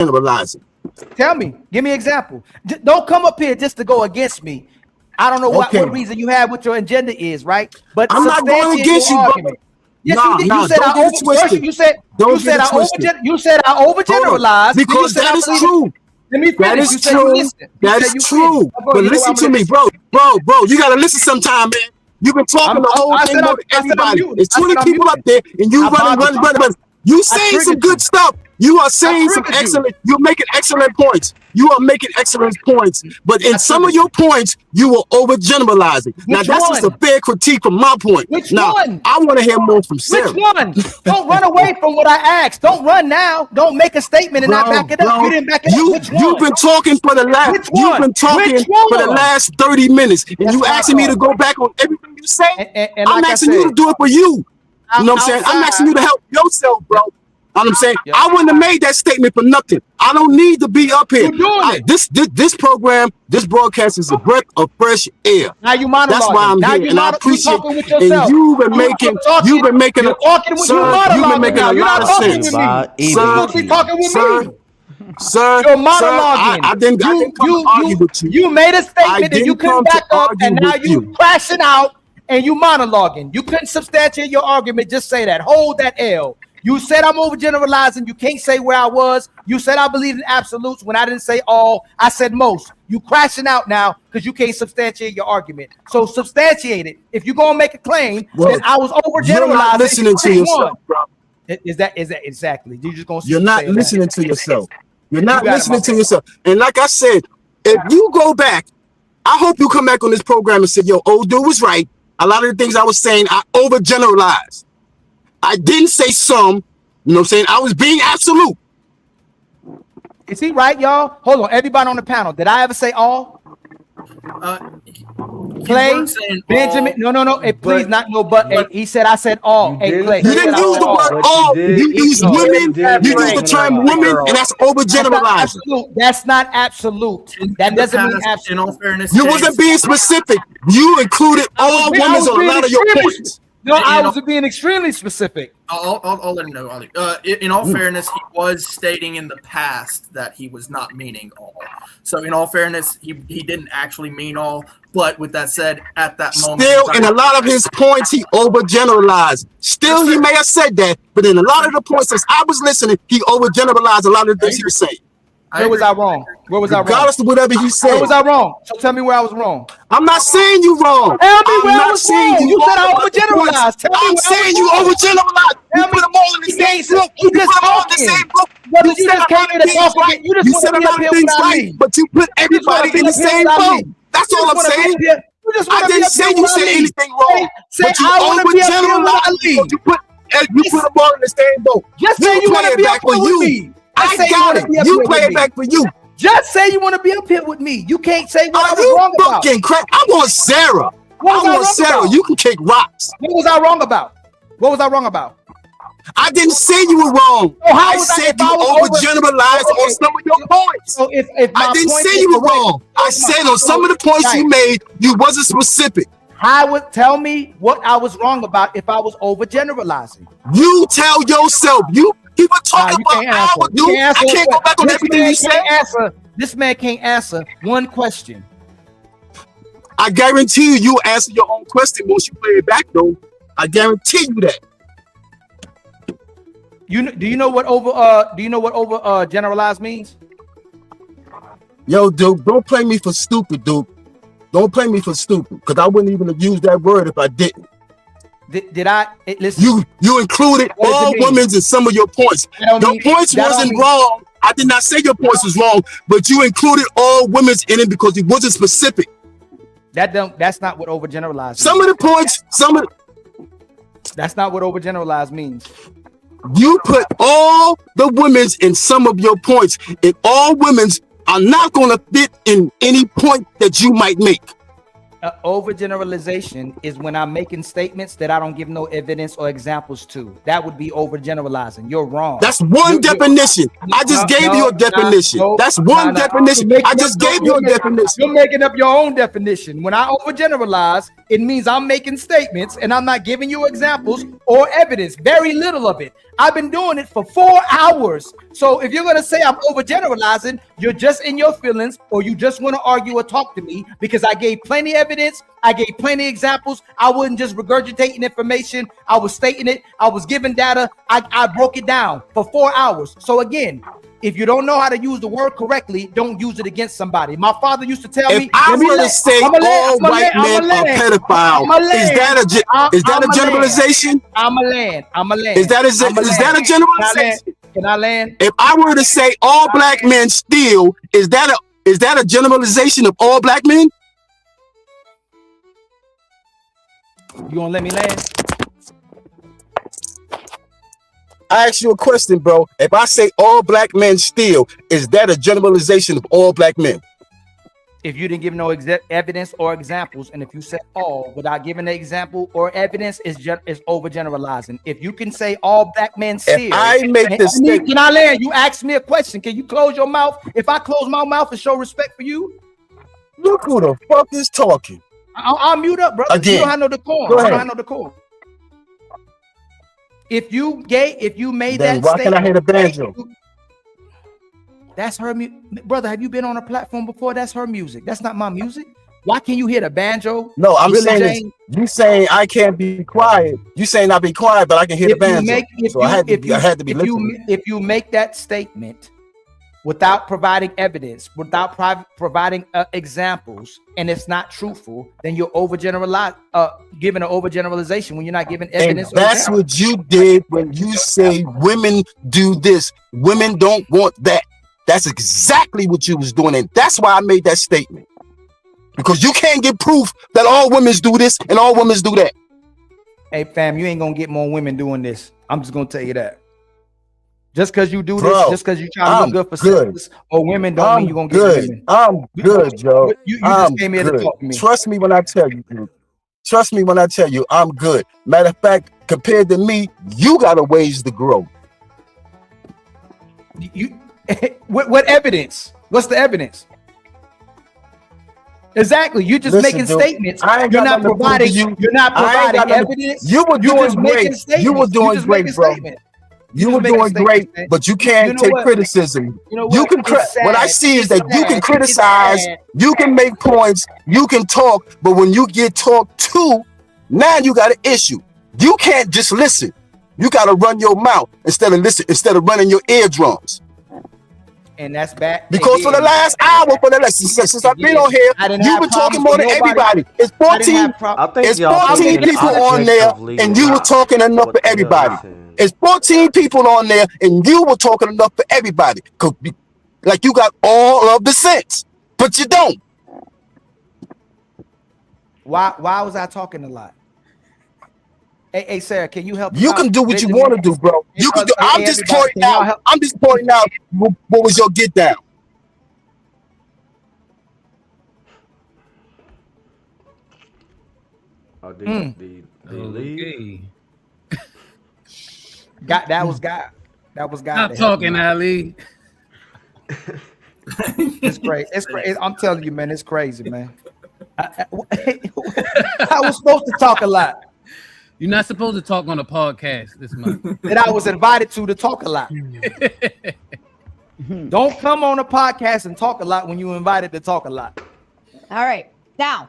overgeneralizing. Tell me, give me an example. Don't come up here just to go against me. I don't know what reason you have, what your agenda is, right? But I'm not going against you, argument. Yes, nah, you did. Nah, you said I overgeneralized because that is true. Let me finish. That is true. That is true. But listen to me, bro. You gotta listen sometime, man. You've been talking the whole thing about everybody. There's 20 people up there, and you running. You saying some good stuff. You are saying some excellent. You're making excellent points. You are making excellent points. But in some of your points, you were overgeneralizing. Now that's just a fair critique from my point. Which now, one? I want to hear more from Sarah. Which one? Don't run away from what I asked. Don't run now. Don't make a statement and not back it up. You didn't back it up. Which one? You've been talking for the last. You've been talking for the last 30 minutes, and you asking me to go back on everything you say. And I'm asking you to do it for you. You know what I'm saying? I'm asking you to help yourself, bro. You know what I'm saying? I wouldn't have made that statement for nothing. I don't need to be up here. This program, this broadcast is a breath of fresh air. Now you monologuing. That's why I'm here, and I appreciate it. And you've been making a lot of sense. Sir, you're monologuing. I didn't come to argue with you. You made a statement and you couldn't back up, and now you crashing out and you monologuing. You couldn't substantiate your argument. Just say that. Hold that L. You said I'm overgeneralizing. You can't say where I was. You said I believe in absolutes when I didn't say all. I said most. You crashing out now because you can't substantiate your argument. So substantiate it. If you're gonna make a claim that I was overgeneralizing, you're not listening to yourself, bro. Is that exactly? You're just gonna. You're not listening to yourself. You're not listening to yourself. And like I said, if you go back, I hope you come back on this program and say, "Yo, old dude was right. A lot of the things I was saying, I overgeneralized. I didn't say some, you know what I'm saying? I was being absolute." Is he right, y'all? Hold on, everybody on the panel. Did I ever say all? Clay, Benjamin, no. Hey, please, not no, but hey, he said I said all. Hey, Clay, you didn't use the word all. You used women. You used the term women, and that's overgeneralizing. That's not absolute. That doesn't mean absolute. In all fairness, you wasn't being specific. You included all women on a lot of your points. No, I was being extremely specific. I'll let him know, Ali. In all fairness, he was stating in the past that he was not meaning all. So in all fairness, he didn't actually mean all. But with that said, at that moment, still in a lot of his points, he overgeneralized. Still, he may have said that, but in a lot of the points, as I was listening, he overgeneralized a lot of the things he was saying. Where was I wrong? Where was I wrong? Regardless of whatever he said. Where was I wrong? So tell me where I was wrong. I'm not saying you wrong. Tell me where I was wrong. You said I overgeneralized. I'm saying you overgeneralized. You put them all in the same group. You just talking. You just came in and talk again. You said a lot of things right, but you put everybody in the same boat. That's all I'm saying. I didn't say you said anything wrong, but you overgeneralized. You put them all in the same boat. Just say you want to be up here with me. I got it. You play it back for you. Just say you want to be up here with me. You can't say what I was wrong about. Crap? I want Sarah. I want Sarah. You can kick rocks. What was I wrong about? What was I wrong about? I didn't say you were wrong. I said you overgeneralized on some of your points. So if I didn't say you were wrong. I said on some of the points you made, you wasn't specific. Tell me what I was wrong about if I was overgeneralizing. You tell yourself. You keep talking about how I do. I can't go back on everything you said. This man can't answer one question. I guarantee you answer your own question once you play it back, though. I guarantee you that. Do you know what generalized means? Yo, dude, don't play me for stupid, dude. Don't play me for stupid, because I wouldn't even have used that word if I didn't. Did I listen? You included all women in some of your points. Your points wasn't wrong. I did not say your points was wrong, but you included all women in it because it wasn't specific. That's not what overgeneralized means. Some of the points, that's not what overgeneralized means. You put all the women's in some of your points, and all women's are not going to fit in any point that you might make. Overgeneralization is when I'm making statements that I don't give no evidence or examples to. That would be overgeneralizing. You're wrong. That's one definition. I just gave you a definition. That's one definition. I just gave you a definition. You're making up your own definition. When I overgeneralize, it means I'm making statements and I'm not giving you examples or evidence. Very little of it. I've been doing it for 4 hours. So if you're going to say I'm overgeneralizing, you're just in your feelings, or you just want to argue or talk to me, because I gave plenty of evidence. I gave plenty of examples. I wasn't just regurgitating information. I was stating it. I was giving data. I broke it down for 4 hours. So again, if you don't know how to use the word correctly, don't use it against somebody. My father used to tell me, if I were to say all white men are pedophile, is that a generalization? I'm a land. Is that a generalization? Can I land? If I were to say all black men steal, is that a generalization of all black men? You gonna let me land? I ask you a question, bro. If I say all black men steal, is that a generalization of all black men? If you didn't give no evidence or examples, and if you said all without giving an example or evidence, is overgeneralizing. If you can say all black men steal, if I make this statement, can I land? You asked me a question. Can you close your mouth? If I close my mouth and show respect for you, look who the fuck is talking. I'll mute up, brother. Again. You don't have no decorum. Go ahead. You don't have no decorum. If you made then that why statement, can I hear the banjo? That's her music. Brother, have you been on a platform before? That's her music. That's not my music. Why can't you hear the banjo? No, I'm really, saying you saying I can't be quiet. You saying I be quiet, but I can hear the banjo. I had to be listening. If you make that statement without providing evidence, without providing examples, and it's not truthful, then you're giving an overgeneralization when you're not giving evidence. And that's what you did when you say women do this. Women don't want that. That's exactly what you was doing, and that's why I made that statement. Because you can't get proof that all women do this and all women do that. Hey, fam, you ain't gonna get more women doing this. I'm just gonna tell you that. Just because you do this, just because you try to look good for sisters or women, don't mean you're gonna get women. I'm good, Joe. You just came here to talk to me. Trust me when I tell you, dude. Trust me when I tell you, I'm good. Matter of fact, compared to me, you got a ways to grow. What evidence? What's the evidence? Exactly. You're just making statements. You're not providing evidence. You were doing great. You were doing great, bro. You were doing great, but you can't take criticism. You can. What I see is that you can criticize, you can make points, you can talk, but when you get talked to, now you got an issue. You can't just listen. You got to run your mouth instead of running your eardrums. And that's bad. Because for the last hour, since I've been on here, you were talking more than everybody. It's 14 people on there, and you were talking enough for everybody. It's 14 people on there, and you were talking enough for everybody. Like you got all of the sense, but you don't. Why was I talking a lot? Hey, Sarah, can you help? You can do what you want to do, bro. You can do. I'm just pointing out. I'm just pointing out what was your get down. Oh, the lead. That was God. Stop talking, Ali. It's crazy. It's crazy. I'm telling you, man. It's crazy, man. I was supposed to talk a lot. You're not supposed to talk on a podcast this month. That I was invited to talk a lot. Don't come on a podcast and talk a lot when you're invited to talk a lot. All right. Now,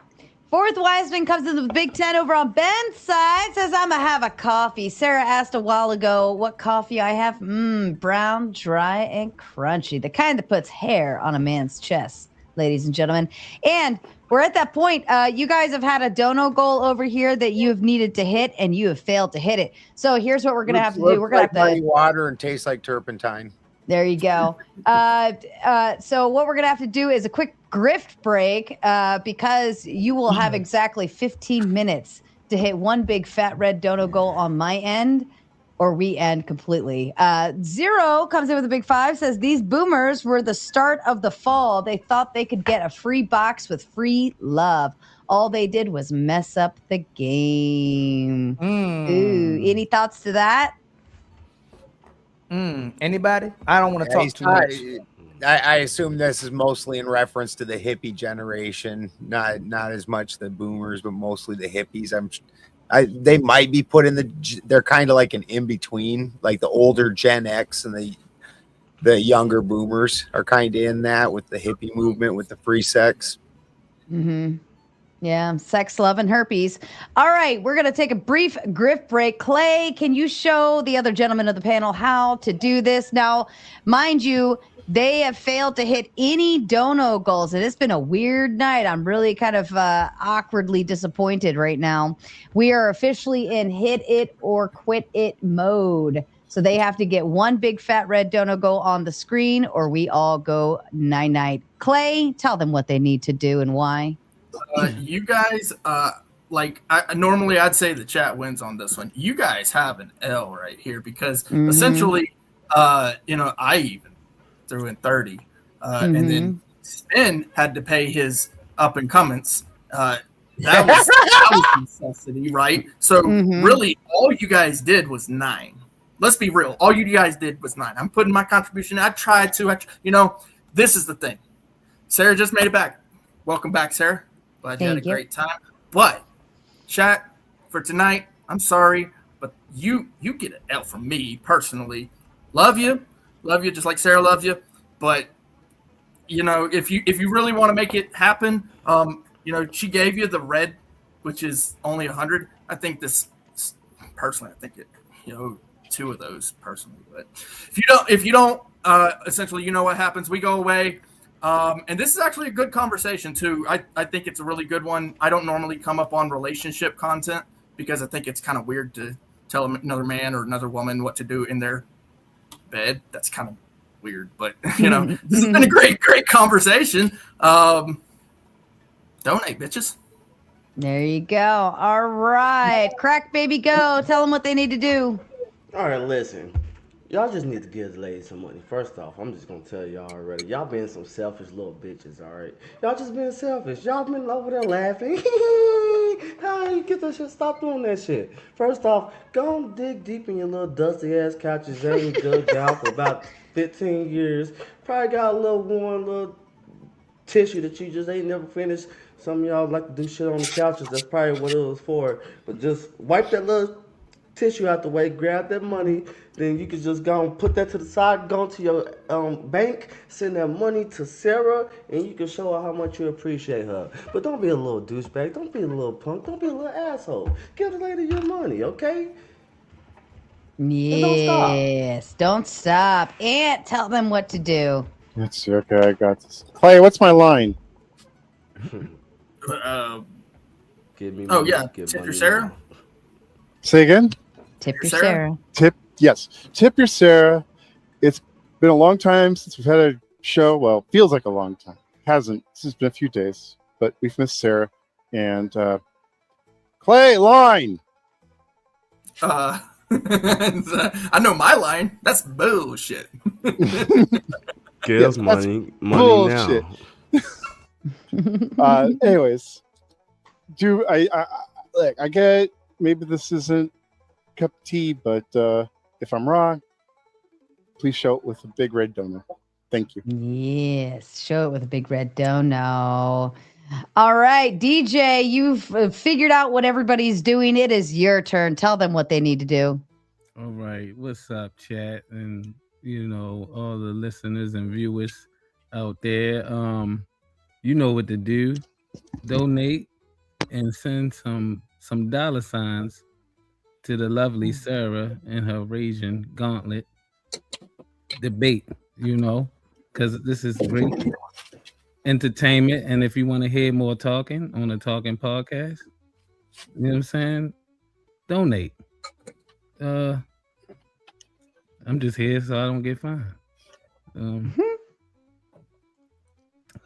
fourth Wiseman comes in the Big Ten over on Ben's side, says, I'm going to have a coffee. Sarah asked a while ago what coffee I have. Brown, dry, and crunchy. The kind that puts hair on a man's chest, ladies and gentlemen. And we're at that point. You guys have had a dono goal over here that you have needed to hit, and you have failed to hit it. So here's what we're going to have to do. We're going to have to water and taste like turpentine. There you go. So what we're going to have to do is a quick grift break because you will have exactly 15 minutes to hit one big fat red dono goal on my end, or we end completely. Zero comes in with a big 5, says these boomers were the start of the fall. They thought they could get a free box with free love. All they did was mess up the game. Ooh, any thoughts to that? Anybody? I don't want to talk too much. I assume this is mostly in reference to the hippie generation, not as much the boomers, but mostly the hippies. They might be put in they're kind of like an in between, like the older Gen X and the younger boomers are kind of in that with the hippie movement with the free sex. Mm-hmm. Yeah, sex, love, and herpes. All right, we're going to take a brief grift break. Clay, can you show the other gentlemen of the panel how to do this? Now, mind you, they have failed to hit any dono goals, and it's been a weird night. I'm really kind of awkwardly disappointed right now. We are officially in hit it or quit it mode. So they have to get one big fat red dono goal on the screen, or we all go night-night. Clay, tell them what they need to do and why. You guys, normally I'd say the chat wins on this one. You guys have an L right here because essentially, I even threw in 30, and then Spin had to pay his up and comings. That was necessity, right? So really, all you guys did was 9. Let's be real. All you guys did was 9. I'm putting my contribution. I tried to. This is the thing. Sarah just made it back. Welcome back, Sarah. Glad you had a great time. But chat for tonight, I'm sorry, but you get an L from me personally. Love you, just like Sarah loves you. But if you really want to make it happen, she gave you the red, which is only 100. I think this personally, I think it, 2 of those personally. But if you don't, essentially, you know what happens. We go away. And this is actually a good conversation too. I think it's a really good one. I don't normally come up on relationship content because I think it's kind of weird to tell another man or another woman what to do in their bed. That's kind of weird, but this has been a great conversation. Donate, bitches. There you go. All right. Crack baby, go. Tell them what they need to do. All right, listen. Y'all just need to give the ladies some money. First off, I'm just going to tell y'all already. Y'all being some selfish little bitches, all right? Y'all just being selfish. Y'all been over there laughing. How you get that shit? Stop doing that shit. First off, go and dig deep in your little dusty-ass couches that ain't dug out for about 15 years. Probably got a little worn little tissue that you just ain't never finished. Some of y'all like to do shit on the couches. That's probably what it was for. But just wipe that little tissue out the way, grab that money, then you can just go and put that to the side, go to your bank, send that money to Sarah, and you can show her how much you appreciate her. But don't be a little douchebag, don't be a little punk, don't be a little asshole. Give the lady your money, okay? Yes, don't stop. And tell them what to do. That's okay, I got this. Clay, what's my line? Give me money, give tip money your Sarah. money. Say again? Tip your Sarah. Tip your Sarah. It's been a long time since we've had a show. Well, feels like a long time. Hasn't. It's been a few days, but we've missed Sarah. And Clay, line. I know my line. That's bullshit. Give money bullshit. Now. Anyways, I get it. Maybe this isn't a cup of tea, but if I'm wrong, please show it with a big red dono. Thank you. Yes, show it with a big red dono. All right, DJ, you've figured out what everybody's doing. It is your turn. Tell them what they need to do. All right, what's up, chat, and all the listeners and viewers out there. You know what to do. Donate and send some dollar signs to the lovely Sarah and her Raging Gauntlet debate, because this is great entertainment. And if you want to hear more talking on the Talking Podcast, you know what I'm saying? Donate. I'm just here so I don't get fined.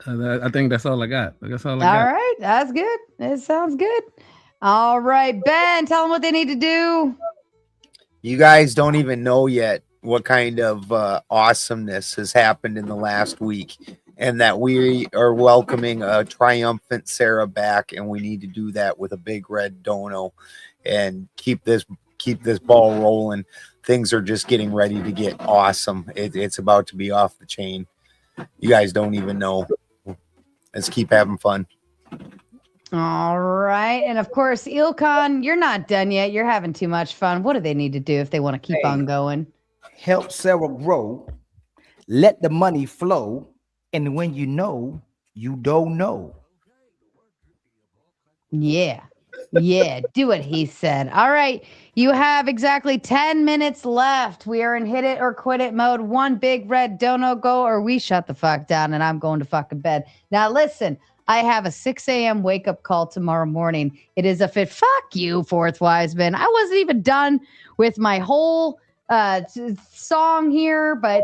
I think that's all I got. All right, that's good. It sounds good. All right, Ben, tell them what they need to do. You guys don't even know yet what kind of awesomeness has happened in the last week, and that we are welcoming a triumphant Sarah back, and we need to do that with a big red dono and keep this ball rolling. Things are just getting ready to get awesome. It's about to be off the chain. You guys don't even know. Let's keep having fun. All right. And of course, Ilkan, you're not done yet. You're having too much fun. What do they need to do if they want to keep on going? Help Sarah grow. Let the money flow. And when you know, you don't know. Yeah. Yeah. Do what he said. All right. You have exactly 10 minutes left. We are in hit it or quit it mode. One big red dono go, or we shut the fuck down and I'm going to fucking bed. Now, listen. I have a 6 a.m. wake up call tomorrow morning. It is a fit. Fuck you, Fourth Wiseman. I wasn't even done with my whole song here, but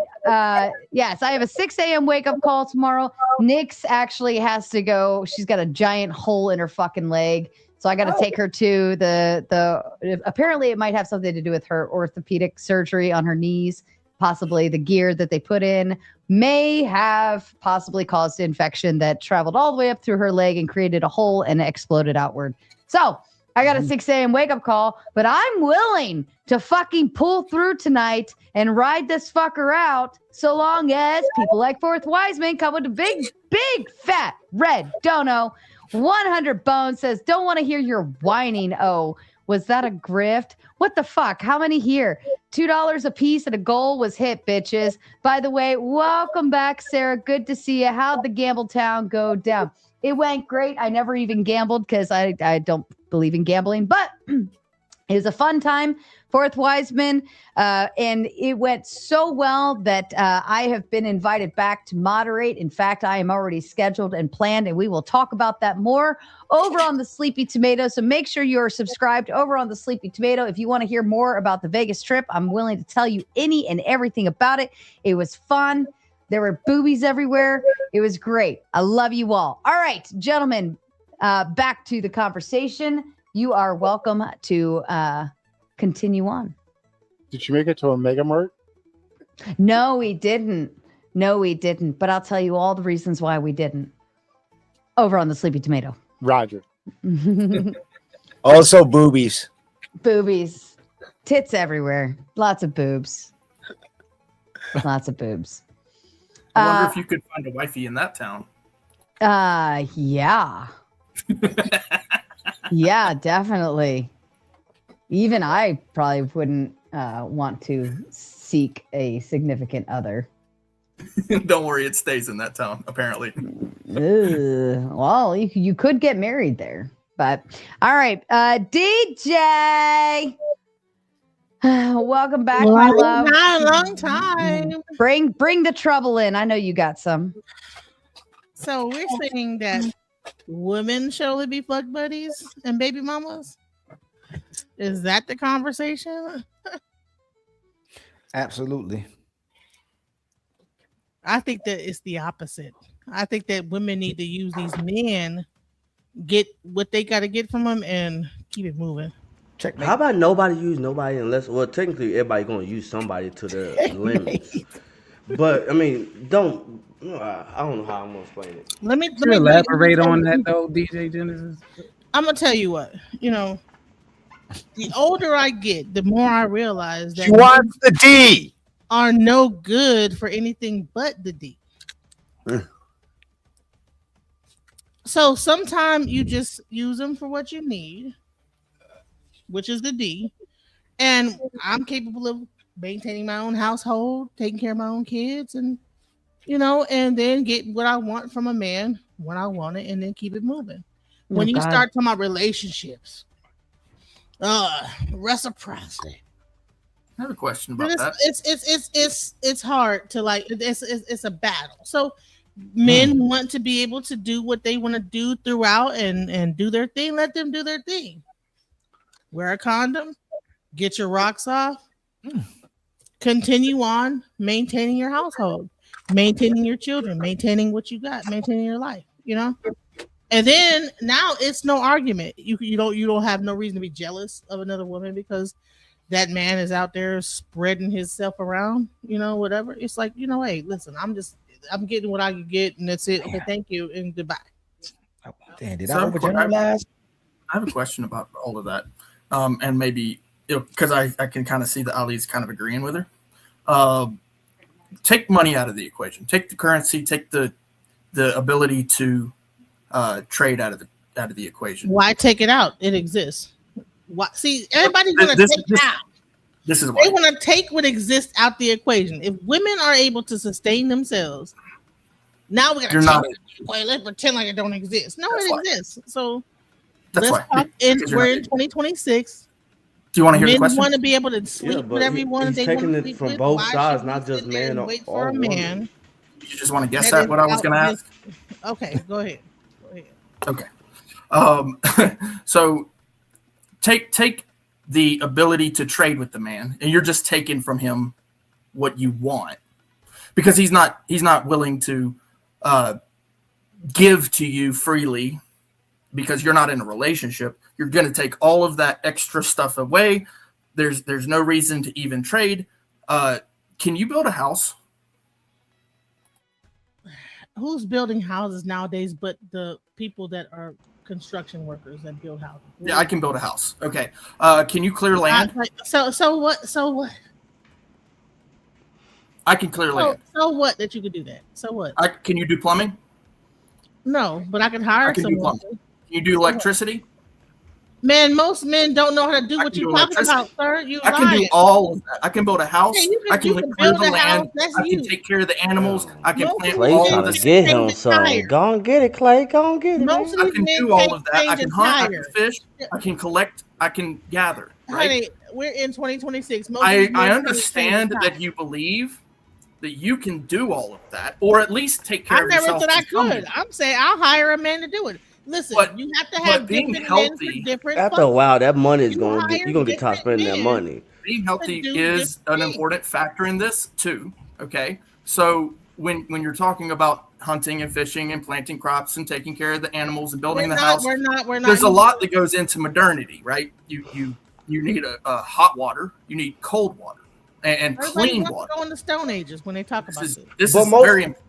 yes, I have a 6 a.m. wake up call tomorrow. Nyx actually has to go. She's got a giant hole in her fucking leg. So I got to take her to the apparently it might have something to do with her orthopedic surgery on her knees. Possibly the gear that they put in may have possibly caused infection that traveled all the way up through her leg and created a hole and exploded outward. So I got a 6 a.m. wake up call, but I'm willing to fucking pull through tonight and ride this fucker out so long as people like Fourth Wiseman come with a big, fat red dono. 100 Bones says, don't want to hear your whining. Oh, was that a grift? What the fuck? How many here? $2 a piece and a goal was hit, bitches. By the way, welcome back, Sarah. Good to see you. How'd the Gamble Town go down? It went great. I never even gambled because I don't believe in gambling, but it was a fun time. Fourth Wiseman, and it went so well that I have been invited back to moderate. In fact, I am already scheduled and planned, and we will talk about that more over on the Sleepy Tomato. So make sure you're subscribed over on the Sleepy Tomato. If you want to hear more about the Vegas trip, I'm willing to tell you any and everything about it. It was fun. There were boobies everywhere. It was great. I love you all. All right, gentlemen, back to the conversation. You are welcome to continue on. Did you make it to a Mega Mart? No, we didn't. But I'll tell you all the reasons why we didn't. Over on the Sleepy Tomato. Roger. Also boobies. Boobies. Tits everywhere. Lots of boobs. Lots of boobs. I wonder if you could find a wifey in that town. Yeah. Yeah, definitely. Even I probably wouldn't want to seek a significant other. Don't worry, it stays in that town, apparently. Well, you could get married there. But, all right. DJ! Welcome back, my love. Long time. Bring the trouble in. I know you got some. So we're saying that women should only be fuck buddies and baby mamas? Is that the conversation? Absolutely. I think that it's the opposite. I think that women need to use these men, get what they got to get from them, and keep it moving. Checkmate. How about nobody use nobody unless, well, technically everybody gonna use somebody to their limits. But I mean, I don't know how I'm gonna explain it. Let me elaborate on that though, DJ Genesis. I'm gonna tell you what, the older I get, the more I realize that she wants the D are no good for anything but the D. So sometimes you just use them for what you need, which is the D. And I'm capable of maintaining my own household, taking care of my own kids, and and then get what I want from a man when I want it, and then keep it moving. When you start talking about relationships, reciprocity. I have a question about that. It's hard to it's a battle. So men want to be able to do what they want to do throughout and do their thing. Let them do their thing. Wear a condom, get your rocks off, continue on maintaining your household, maintaining your children, maintaining what you got, maintaining your life, And then now it's no argument. You don't have no reason to be jealous of another woman because that man is out there spreading himself around, whatever. It's like, hey, listen, I'm getting what I can get, and that's it. Okay, thank you, and goodbye. Damn, did So, I overgeneralize? I have a question about all of that, and maybe because I can kind of see that Ali's kind of agreeing with her. Take money out of the equation. Take the currency. Take the ability to trade out of the equation. Why take it out? It exists. Why? See, everybody's going to take it out. This is why. They want to take what exists out the equation. If women are able to sustain themselves, now we're going to let's pretend like it don't exist. No, it exists. So that's let's why. talk. We're in 2026. Do you want to hear the question? Men want to be able to sleep with everyone they want to sleep from with. both sides, not just man wait for a man. You just want to guess at what I was going to ask? Okay, go ahead. Okay. So take the ability to trade with the man, and you're just taking from him what you want, because he's not willing to give to you freely, because you're not in a relationship. You're going to take all of that extra stuff away. There's no reason to even trade. Can you build a house? Who's building houses nowadays but the people that are construction workers that build houses? Yeah, I can build a house. Okay. Can you clear land? So what? I can clear land. So what that you could do that? So what? Can you do plumbing? No, but I can hire someone. Can you do electricity? Man, most men don't know how to do what you're talking about, sir. I can do all of that. I can build a house. I can clear the land. I can take care of the animals. I can plant all of this. Get him some. Go and get it, Clay. Go and get it. I can do all of that. I can hunt. I can fish. I can collect. I can gather. Right? Honey, we're in 2026. I understand that you believe that you can do all of that, or at least take care of yourself. I never said I could. I'm saying I'll hire a man to do it. Listen, you have to have being healthy. After a while, that money is you're gonna get tired spending that money. Being healthy is an important factor in this too. Okay, so when you're talking about hunting and fishing and planting crops and taking care of the animals and building the house, we're not. There's a lot that goes into modernity, right? You need a hot water, you need cold water, and clean water. Go in the Stone Ages when they talk about this. This is very important.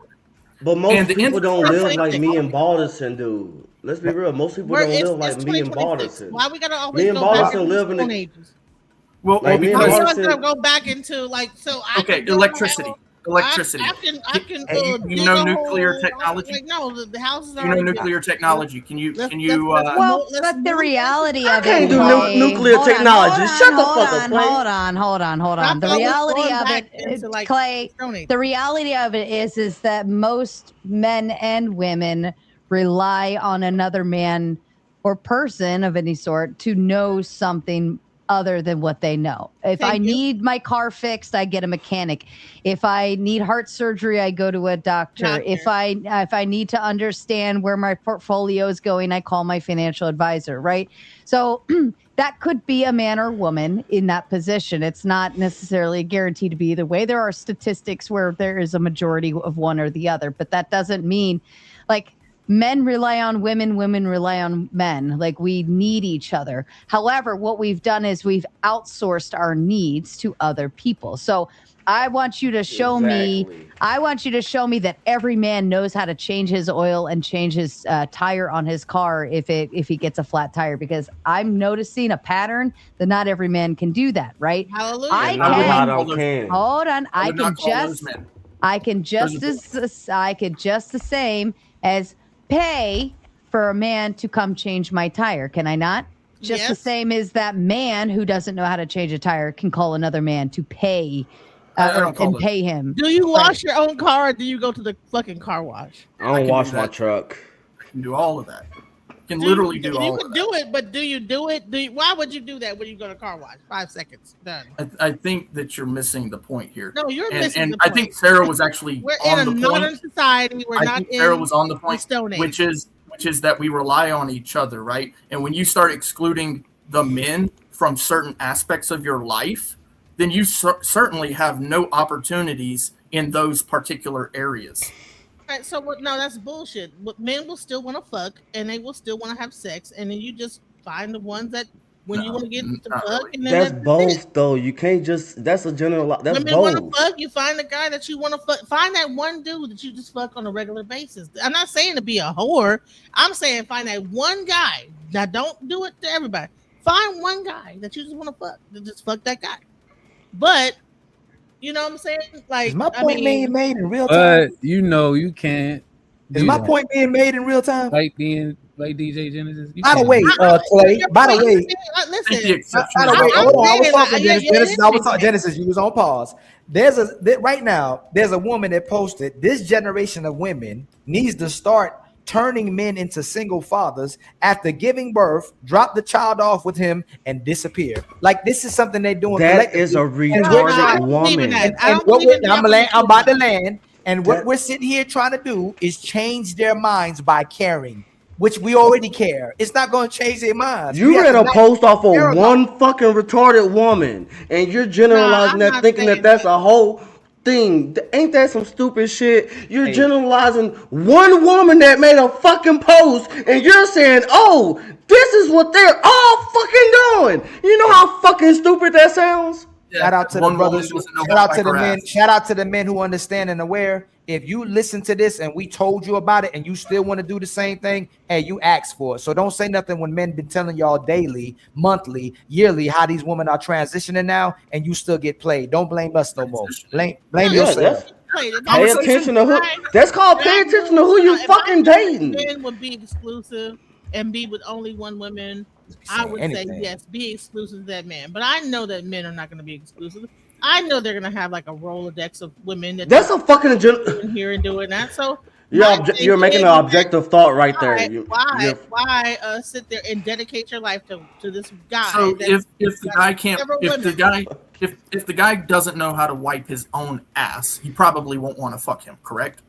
But most people don't live like me and Balderson do. Let's be real. Most people don't live like me and Balderson. Why we gotta always me and Balderson live in the Ages? Well, like because go back into electricity. Electricity. I can you know nuclear technology. Like, no, the houses are. You know nuclear technology. Can you? Well, but the reality of it. Can't do nuclear technology. Shut the fuck up, Clay. Hold on. The reality of it, Clay. The reality of it is that most men and women rely on another man or person of any sort to know something other than what they know. If I need my car fixed, I get a mechanic. If I need heart surgery, I go to a doctor. If I need to understand where my portfolio is going, I call my financial advisor, right? So that could be a man or woman in that position. It's not necessarily a guarantee to be either way. There are statistics where there is a majority of one or the other, but that doesn't mean like men rely on women, women rely on men. Like we need each other. However, what we've done is we've outsourced our needs to other people. So I want you to show me that every man knows how to change his oil and change his tire on his car if he gets a flat tire, because I'm noticing a pattern that not every man can do that, right? Hallelujah. Hold on. I could just the same as pay for a man to come change my tire. Can I not? Just the same as that man who doesn't know how to change a tire can call another man to pay and pay him. Do you wash your own car or do you go to the fucking car wash? I don't wash my truck. I can do all of that. You can literally do all of that. You can do it, but do you do it? Why would you do that when you go to car wash? 5 seconds, done. I think that you're missing the point here. No, you're missing the point. And I think Sarah was actually We're on in the a point. modern society. We're not in Sarah was on the point, Stone Age. which is that we rely on each other, right? And when you start excluding the men from certain aspects of your life, then you certainly have no opportunities in those particular areas. Right, so no, that's bullshit. But men will still want to fuck, and they will still want to have sex, and then you just find the ones that When you want to get to fuck, really. and then That's it. both though. You can't just. That's a general. That's Women want to both. fuck. You find the guy that you want to fuck. Find that one dude that you just fuck on a regular basis. I'm not saying to be a whore. I'm saying find that one guy. Now don't do it to everybody. Find one guy that you just want to fuck. Just fuck that guy. But you know what I'm saying? Like, Is my point being made in real time? But you know you can't. Is my point being made in real time? Like DJ Genesis. By the way, Clay. By the way, listen. by the way, hold on. I was talking Genesis. I was talking Genesis. You was on pause. Right now. There's a woman that posted. This generation of women needs to start turning men into single fathers after giving birth, drop the child off with him, and disappear. Like this is something they're doing. That is a retarded woman. I'm about to land. And what we're sitting here trying to do is change their minds by caring, which we already care. It's not going to change their minds. You read a post off of one fucking retarded woman, and you're generalizing that, thinking that that's a whole thing. Ain't that some stupid shit? You're generalizing one woman that made a fucking post, and you're saying, oh, this is what they're all fucking doing. You know how fucking stupid that sounds? Shout out to the brothers. Shout out to the men. Shout out to the men who understand and aware. If you listen to this and we told you about it and you still want to do the same thing, hey, you asked for it. So don't say nothing when men been telling y'all daily, monthly, yearly how these women are transitioning now, and you still get played. Don't blame us no more. Blame yourself. Pay attention to who. That's called pay attention to who you fucking dating. Men would be exclusive and be with only one woman. I would say yes, be exclusive to that man. But I know that men are not going to be exclusive. I know they're going to have like a Rolodex of women that that's a fucking here and doing that. So you're making an objective thought right there. Why sit there and dedicate your life to this guy? So if the guy can't, if the guy doesn't know how to wipe his own ass, he probably won't want to fuck him. Correct?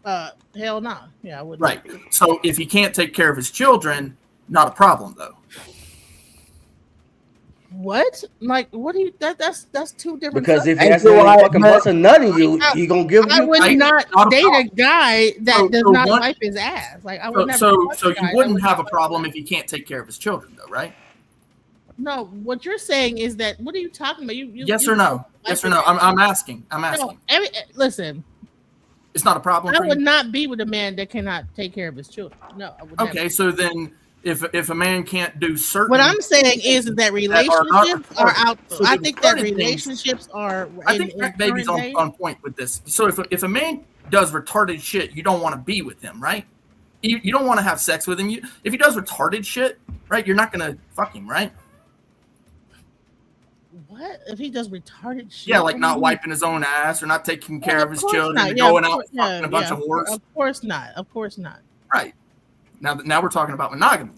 Hell no. Yeah, I wouldn't. Right. So if he can't take care of his children, not a problem though. What? Like, what do you? That's two different. Because subjects. if he has to fucking bust a nut in you, he gonna give you. I would not date a guy that does not wipe his ass. Like I would never. So you wouldn't have a problem if he can't take care of his children, though, right? No, what you're saying is that. What are you talking about? Yes or no? Yes or no? I'm asking. No, listen. It's not a problem. I would not be with a man that cannot take care of his children. No, I would. Okay, so then. If a man can't do certain, what I'm saying is that relationships are out. So I think that relationships are. I think Baby's on point with this. So if a man does retarded shit, you don't want to be with him, right? You don't want to have sex with him. If he does retarded shit, right, you're not gonna fuck him, right? What if he does retarded shit? Yeah, like not wiping his own ass or not taking care of his children, going out and fucking a bunch of whores. Of course not. Of course not. Right. Now we're talking about monogamy,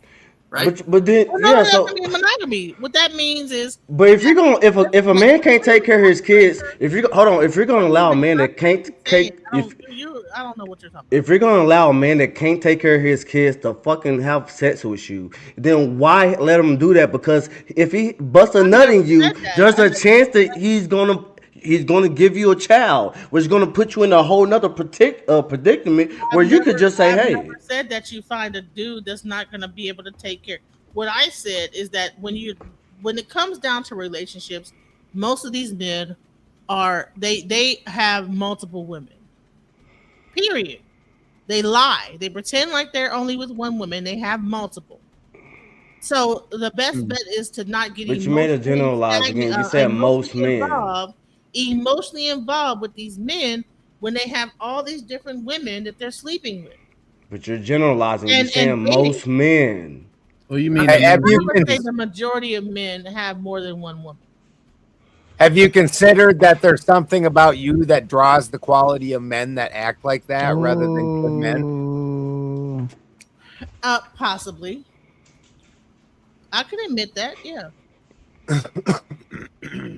right? But then so monogamy. What that means is. But if you're gonna if a man can't take care of his kids, if you're gonna allow a man that can't take I don't know what you're talking about. If you're gonna allow a man that can't take care of his kids to fucking have sex with you, then why let him do that? Because if he busts a nut in you, there's a chance that he's gonna give you a child, which is gonna put you in a whole nother predicament where you could just say, "Hey." I never said that you find a dude that's not gonna be able to take care. What I said is that when it comes down to relationships, most of these men they have multiple women. Period. They lie. They pretend like they're only with one woman. They have multiple. So the best bet is to not get. But you made a generalization again. You said most men. Emotionally involved with these men when they have all these different women that they're sleeping with. But you're generalizing. You're saying most men. Well, you mean the majority of men have more than one woman. Have you considered that there's something about you that draws the quality of men that act like that rather than good men? Possibly. I can admit that. Yeah.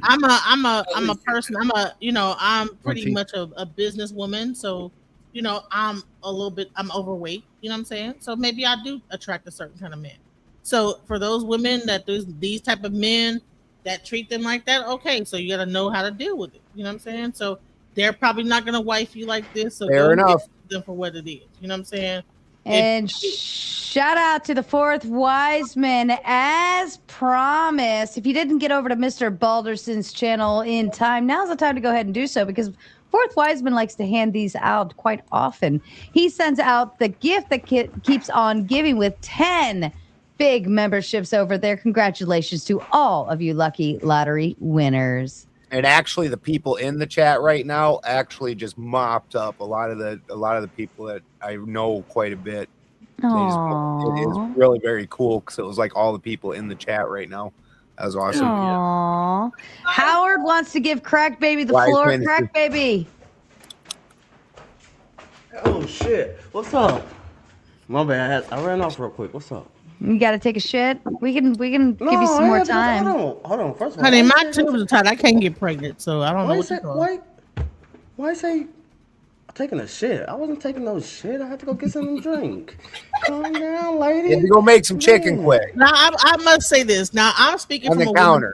I'm a person. I'm pretty much a businesswoman. So, I'm overweight. You know what I'm saying? So maybe I do attract a certain kind of man. So for those women that there's these type of men that treat them like that, okay, so you got to know how to deal with it. You know what I'm saying? So they're probably not going to wife you like this. So fair enough. Them for what it is. You know what I'm saying? And shout out to the fourth wise man, as promised. If you didn't get over to Mr. Balderson's channel in time, now's the time to go ahead and do so, because fourth wiseman likes to hand these out quite often. He sends out the gift that keeps on giving with 10 big memberships over there. Congratulations to all of you lucky lottery winners. And actually, the people in the chat right now actually just mopped up a lot of the people that I know quite a bit. It is really very cool because it was like all the people in the chat right now. That was awesome. Aww. Howard wants to give Crack Baby the floor. Crack Baby. Oh shit! What's up? My bad. I ran off real quick. What's up? You got to take a shit. We can give you some more time. Hold on. First of all, Honey, my tubes are tight. I can't get pregnant, so I don't know what you're doing. Why say taking a shit? I wasn't taking no shit. I had to go get something to drink. Calm down, lady. Yeah, you go make some chicken quick. Now I must say this. Now I'm speaking on from the a counter.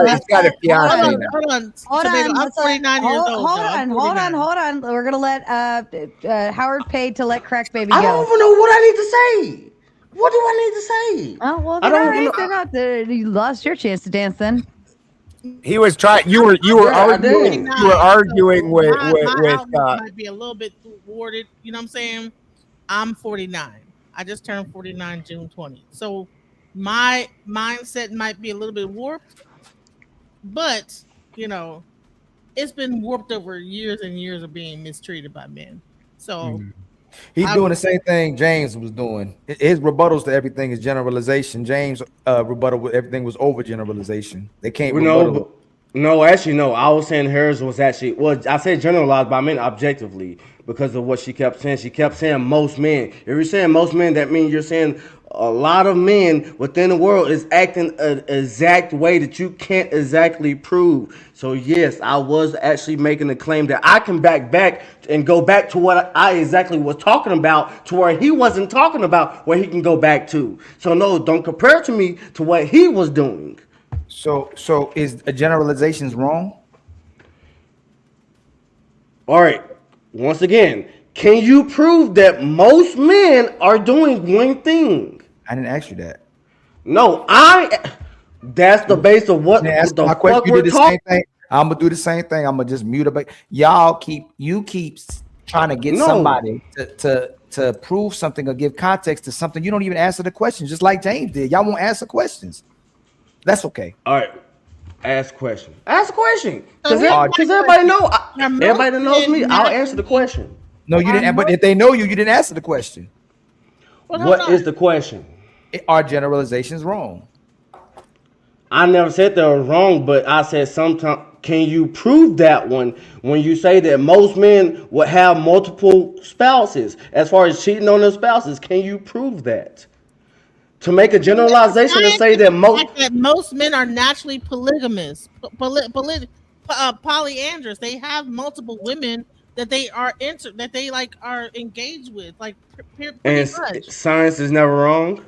He's got a fiance. Hold on. I'm 49 years old. Hold on. We're gonna let Howard pay to let Crack Baby go. I don't even know what I need to say. What do I need to say? Oh well, you lost your chance to dance then. He was trying. You were arguing. You were arguing with. Might be a little bit thwarted. You know what I'm saying? I'm 49. I just turned 49 June 20th. So my mindset might be a little bit warped, but you know, it's been warped over years and years of being mistreated by men. So. He's doing the same thing James was doing. His rebuttals to everything is generalization. James' rebuttal with everything was overgeneralization. They can't rebuttal. No, actually, no. I was saying hers was actually, well, I said generalized, but I meant objectively because of what she kept saying. She kept saying most men. If you're saying most men, that means you're saying a lot of men within the world is acting an exact way that you can't exactly prove. So yes, I was actually making the claim that I can back and go back to what I exactly was talking about to where he wasn't talking about, where he can go back to. So no, don't compare to me to what he was doing. So is generalizations wrong? All right. Once again, can you prove that most men are doing one thing? I didn't ask you that. No, that's the base of what the my fuck question. You we're did the talking. same thing. I'm gonna do the same thing. I'm gonna just mute it. Y'all keep trying to get somebody to prove something or give context to something. You don't even answer the question, just like James did. Y'all won't answer questions. That's okay. All right. Ask a question. Ask a question. Because everybody know. Everybody that knows me, I'll answer the question. No, you didn't. But if they know you, you didn't answer the question. What is the question? Are generalizations wrong? I never said they were wrong, but I said sometimes. Can you prove that one when you say that most men would have multiple spouses as far as cheating on their spouses? Can you prove that? To make a generalization and say that most men are naturally polygamous, polyandrous. They have multiple women that they are are engaged with, and science is never wrong.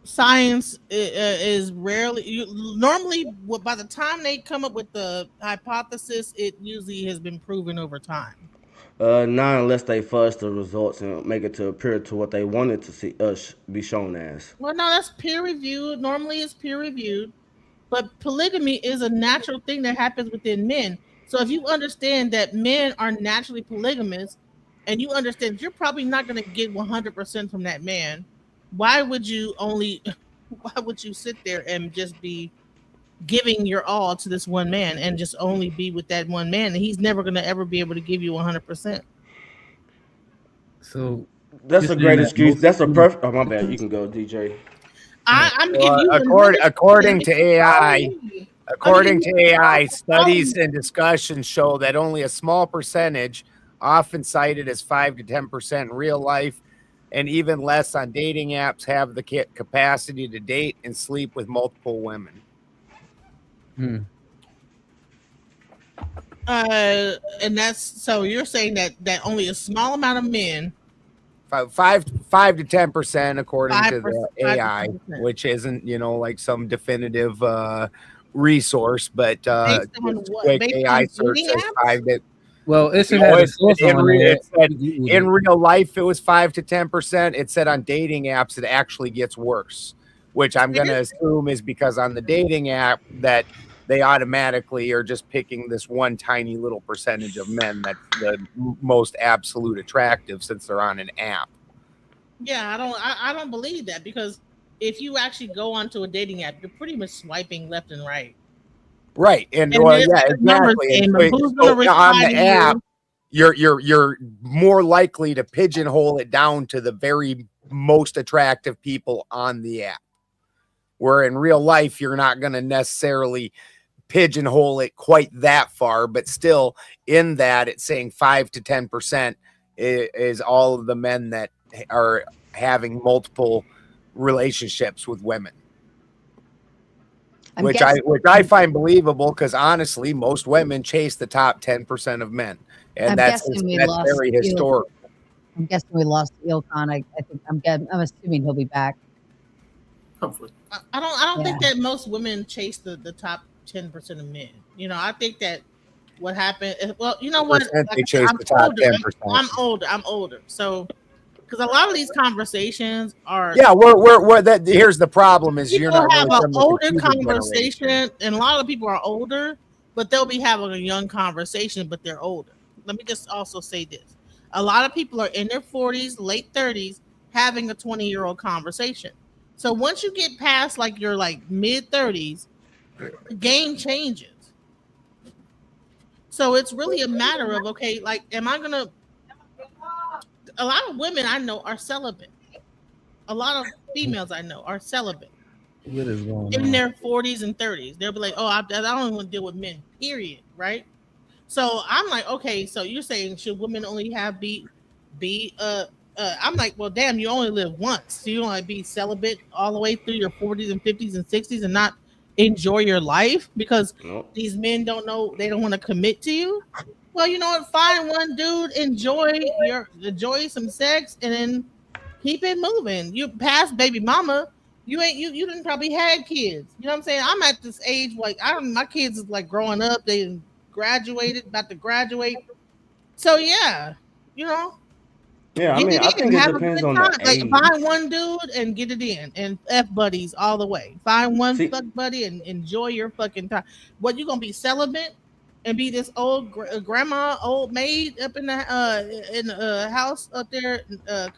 Science is rarely normally by the time they come up with the hypothesis, it usually has been proven over time. Not unless they fudge the results and make it to appear to what they wanted to see be shown as. Well, no, that's peer reviewed. Normally, it's peer reviewed, but polygamy is a natural thing that happens within men. So, if you understand that men are naturally polygamous, and you understand you're probably not going to get 100% from that man, why would you sit there and just be giving your all to this one man and just only be with that one man, and he's never going to ever be able to give you 100%. So that's a great excuse. That's a perfect. Oh, my bad. You can go, DJ. According to AI, studies and discussions show that only a small percentage, often cited as 5 to 10% in real life, and even less on dating apps, have the capacity to date and sleep with multiple women. And that's so you're saying that only a small amount of men, 5 to 10%, according to the AI, which isn't like some definitive resource, but quick AI search says Well, it's You had know, a source in on real- that. it said in real life it was 5 to 10%. It said on dating apps it actually gets worse, which I'm going to assume is because on the dating app that they automatically are just picking this one tiny little percentage of men that's the most absolute attractive since they're on an app. Yeah, I don't believe that, because if you actually go onto a dating app, you're pretty much swiping left and right. Right. And And well, there's yeah, like a numbers exactly. game And of who's gonna so reply on the to app, you. you're more likely to pigeonhole it down to the very most attractive people on the app. Where in real life, you're not going to necessarily pigeonhole it quite that far, but still in that it's saying 5 to 10% is all of the men that are having multiple relationships with women. Which I find believable, because honestly, most women chase the top 10% of men, and that's very historical. I'm guessing we lost Ilkan. I think I'm assuming he'll be back. Hopefully. I don't think that most women chase the top 10% of men. You know, I think that what happened. Well, you know what? They chase the top 10%. I'm older, so. Because a lot of these conversations are we're that. Here's the problem: is you're not have really an older conversation, conversation, and a lot of people are older, but they'll be having a young conversation, but they're older. Let me just also say this: a lot of people are in their 40s, late 30s, having a 20-year-old conversation. So once you get past like your mid 30s, the game changes. So it's really a matter of, okay, am I gonna? A lot of women I know are celibate. A lot of females I know are celibate. What is going in on? their 40s and 30s? They'll be like, "Oh, I don't want to deal with men." Period. Right? So I'm like, okay, so you're saying should women only have I'm like, well, damn, you only live once. So you want to be celibate all the way through your 40s and 50s and 60s and not enjoy your life because these men don't know, they don't want to commit to you? Well, you know what? Find one dude, enjoy some sex, and then keep it moving. You past baby mama, you didn't probably had kids. You know what I'm saying? I'm at this age my kids is growing up. They graduated, about to graduate. So yeah, you know. Yeah, I mean, I think it depends on the age. Find one dude and get it in, and F buddies all the way. Find one fuck buddy and enjoy your fucking time. What, you gonna be celibate and be this old grandma, old maid up in the house up there,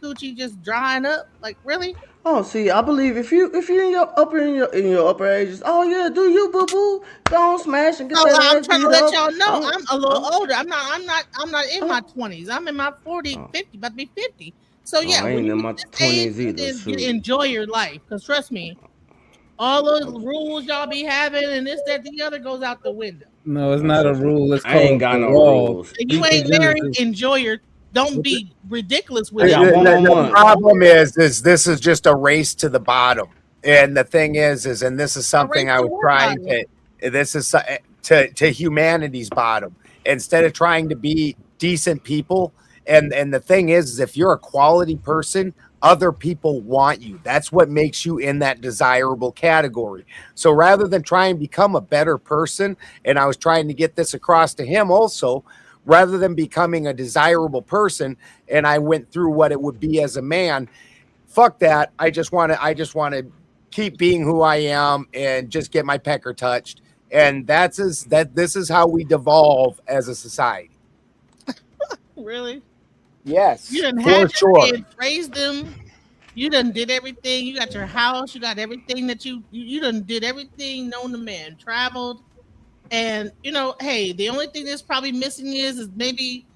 coochie just drying up? Like, really? Oh, see, I believe if you're in your upper ages, oh yeah, do you boo boo? Don't smash and get that I'm ass trying to beat let up. y'all know I'm a little older. I'm not in my 20s. I'm in my 40, 50, about to be 50. So yeah, I ain't in my 20s either. You enjoy your life, because trust me, all those rules y'all be having and this, that, the other goes out the window. No, it's not a rule. It's I ain't got no rules. If you ain't married, enjoy your. Don't be ridiculous with it. The problem is this is just a race to the bottom. And the thing is, and this is something I was trying to. This is to humanity's bottom. Instead of trying to be decent people, and the thing is if you're a quality person, other people want you. That's what makes you in that desirable category. So rather than try and become a better person, and I was trying to get this across to him also, rather than becoming a desirable person, and I went through what it would be as a man, fuck that. I just want to keep being who I am and just get my pecker touched. And this is how we devolve as a society. Really? Yes, you done for had sure. Kids, raised them. You done did everything. You got your house. You got everything that you done did everything known to man. Traveled, and hey, the only thing that's probably missing is maybe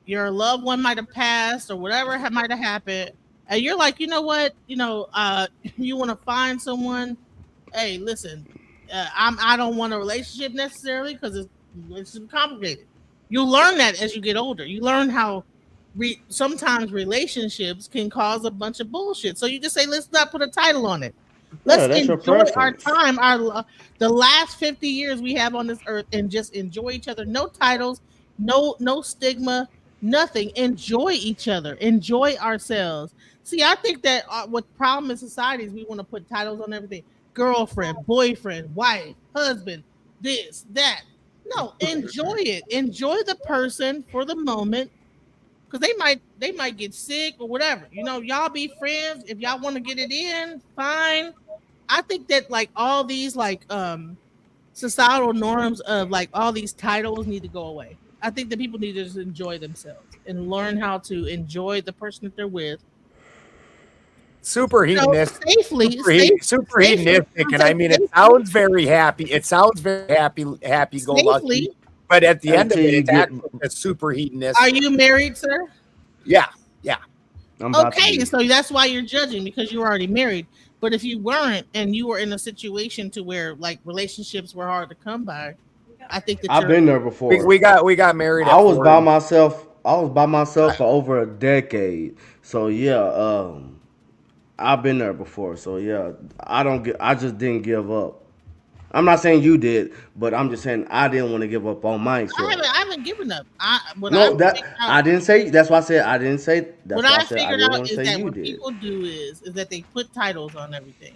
your loved one might have passed or whatever might have happened, and you're like, you know what, you want to find someone. Hey, listen, I don't want a relationship necessarily because it's complicated. You learn that as you get older. You learn how sometimes relationships can cause a bunch of bullshit. So you just say, let's not put a title on it. Let's enjoy our time, the last 50 years we have on this earth, and just enjoy each other. No titles, no stigma, nothing. Enjoy each other. Enjoy ourselves. See, I think that what problem in society is we want to put titles on everything. Girlfriend, boyfriend, wife, husband, this, that. No, enjoy it. Enjoy the person for the moment, because they might get sick or whatever. You know, y'all be friends. If y'all want to get it in, fine. I think that like all these like societal norms of like all these titles need to go away. I think that people need to just enjoy themselves and learn how to enjoy the person that they're with. Super hedonistic, safely, super hedonistic, and I mean, it sounds very happy. It sounds very happy go lucky. But at the end of it, it's super hedonistic. Are you married, sir? Yeah. Okay, so that's why you're judging, because you're already married. But if you weren't and you were in a situation to where like relationships were hard to come by, I think that I've been there before. We got married. I was by myself. for over a decade. So yeah, I've been there before. So yeah, I just didn't give up. I'm not saying you did, but I'm just saying I didn't want to give up on myself. I haven't given up. I didn't say. That's why I said I didn't say. That's what why I figured out is that what did. people do is that they put titles on everything.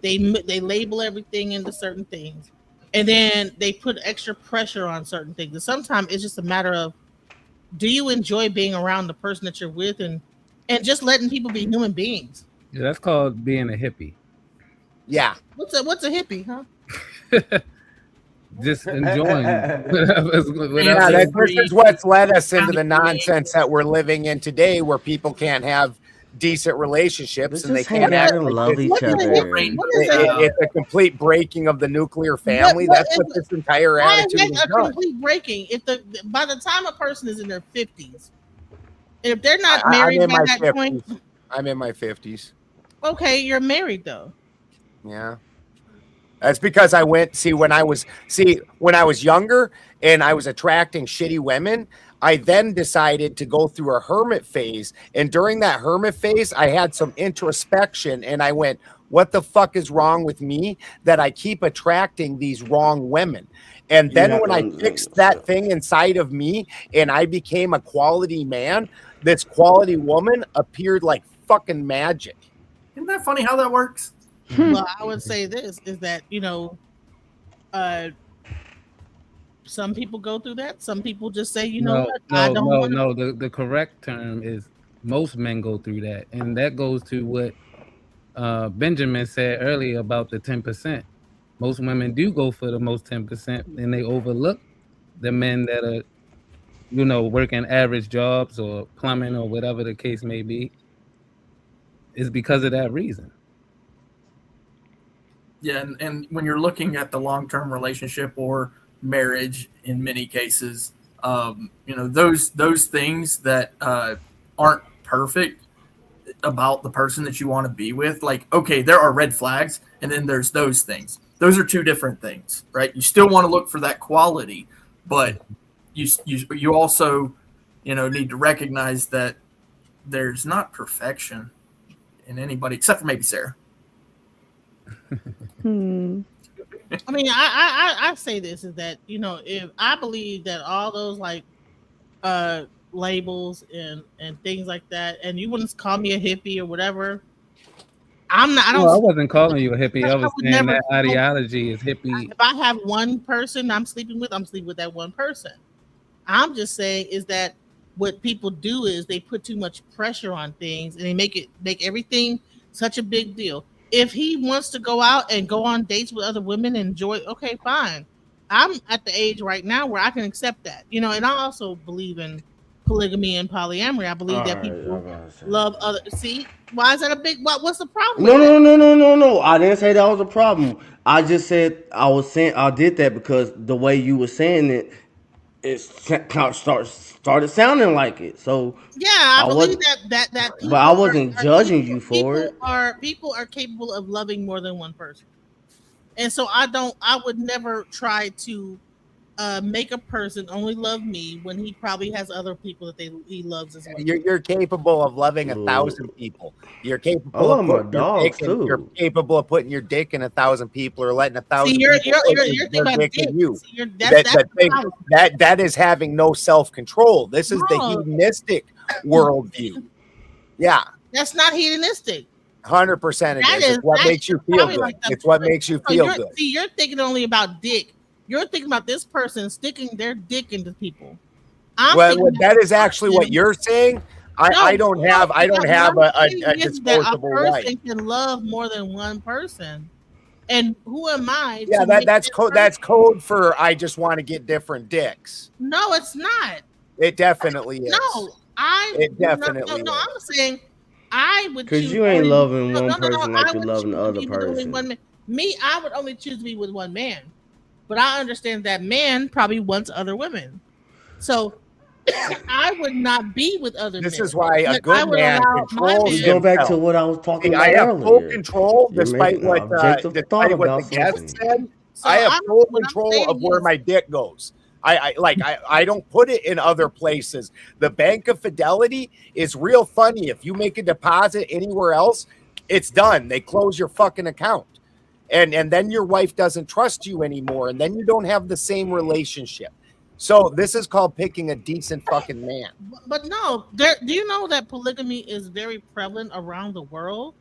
They label everything into certain things, and then they put extra pressure on certain things. And sometimes it's just a matter of, do you enjoy being around the person that you're with, and just letting people be human beings. Yeah, that's called being a hippie. Yeah. What's a hippie, huh? Just enjoying. This is what's led us into the nonsense that we're living in today, where people can't have decent relationships and they can't love each other. It's a complete breaking of the nuclear family. That's what this entire attitude is. A complete breaking. By the time a person is in their 50s, if they're not married by that 50s. point, I'm in my 50s. Okay, you're married though. Yeah. That's because I went when I was younger and I was attracting shitty women. I then decided to go through a hermit phase, and during that hermit phase, I had some introspection, and I went, "What the fuck is wrong with me that I keep attracting these wrong women?" And then when I fixed that thing inside of me, and I became a quality man, this quality woman appeared like fucking magic. Isn't that funny how that works? Well, I would say this is that, some people go through that. Some people just say, The correct term is most men go through that. And that goes to what Benjamin said earlier about the 10%. Most women do go for the most 10%, and they overlook the men that are, working average jobs or plumbing or whatever the case may be. It's because of that reason. Yeah, and when you're looking at the long-term relationship or marriage, in many cases, those things that aren't perfect about the person that you want to be with, like, okay, there are red flags, and then there's those things. Those are two different things, right? You still want to look for that quality, but you also, need to recognize that there's not perfection in anybody except for maybe Sarah. I mean, I say this is that, if I believe that all those like labels and things like that, and you wouldn't call me a hippie or whatever, I wasn't calling you a hippie. I was saying that ideology is hippie. If I have one person I'm sleeping with that one person. I'm just saying is that what people do is they put too much pressure on things, and they make everything such a big deal. If he wants to go out and go on dates with other women and enjoy, okay, fine. I'm at the age right now where I can accept that, and I also believe in polygamy and polyamory. I believe that people love other. See, why is that a big? What's the problem? No. I didn't say that was a problem. I just said I did that because the way you were saying it, kind of started sounding like it. So yeah, I believe that. But I wasn't judging you for it. People are capable of loving more than one person, and so I would never try to make a person only love me when he probably has other people that he loves as well. You're capable of loving 1,000 people. You're capable. I love my dogs too. You're capable of putting your dick in 1,000 people or letting 1,000. See, you're thinking about dick. You. See, that is having no self-control. This is the hedonistic worldview. Yeah, that's not hedonistic. 100% it is. It's what makes you feel good. It's what makes you feel good. See, you're thinking only about dick. You're thinking about this person sticking their dick into people. Well, that is actually what you're saying. I don't have a disposable person right. can love more than one person. And who am I? Yeah, that's code. That's code for I just want to get different dicks. No, it's not. It definitely is. No, It definitely. No, I'm saying I would. Because you ain't loving one person like you're loving the other person. Me, I would only choose to be with one man, but I understand that man probably wants other women, so I would not be with other men. This is why a good man controls. Go back to what I was talking about I have earlier. full control, despite what the guest said. So I have full control of where my dick goes. I don't put it in other places. The Bank of Fidelity is real funny. If you make a deposit anywhere else, it's done. They close your fucking account. And then your wife doesn't trust you anymore. And then you don't have the same relationship. So this is called picking a decent fucking man. But no, do you know that polygamy is very prevalent around the world?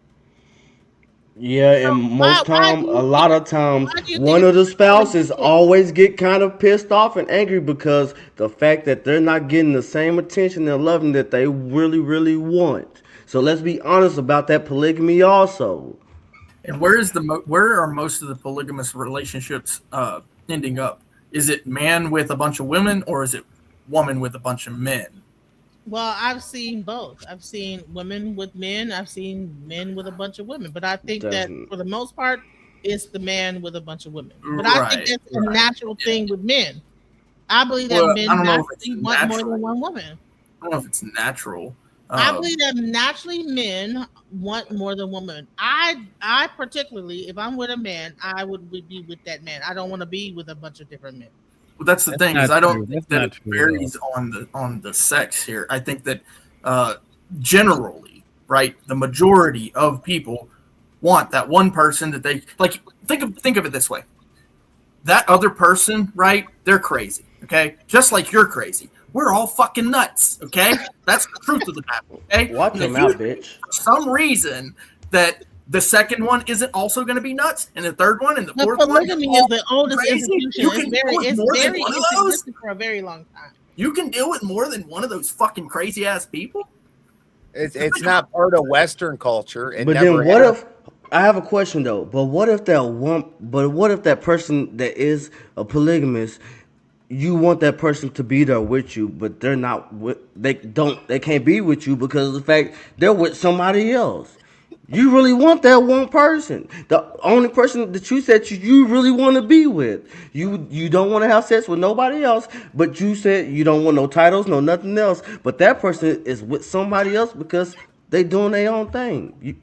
Yeah, and a lot of times, one of the spouses always get kind of pissed off and angry because the fact that they're not getting the same attention and loving that they really, really want. So let's be honest about that polygamy also. And where are most of the polygamous relationships ending up? Is it man with a bunch of women, or is it woman with a bunch of men? Well, I've seen both. I've seen women with men. I've seen men with a bunch of women. But I think that for the most part, it's the man with a bunch of women. But I think that's a natural thing with men. I believe that men naturally want more than one woman. I don't know if it's natural. I believe that naturally men want more than one woman. I particularly, if I'm with a man, I would be with that man. I don't want to be with a bunch of different men. Well, that's the thing, is I don't think that it varies on the sex here. I think that generally, right, the majority of people want that one person that they like. Think of it this way: that other person, right? They're crazy, okay? Just like you're crazy. We're all fucking nuts, okay? That's the truth of the matter, okay? Watch them out, bitch. For some reason that the second one isn't also going to be nuts, and the third one, and the fourth one. Polygamy is the oldest institution. It's very existed for a very long time. You can deal with more than one of those fucking crazy ass people. It's not part of Western culture. But then what if? I have a question though. But what if that person that is a polygamist, you want that person to be there with you, but they're not. They can't be with you because of the fact they're with somebody else. You really want that one person, the only person that you said you really want to be with. You don't want to have sex with nobody else, but you said you don't want no titles, no nothing else. But that person is with somebody else because they doing their own thing.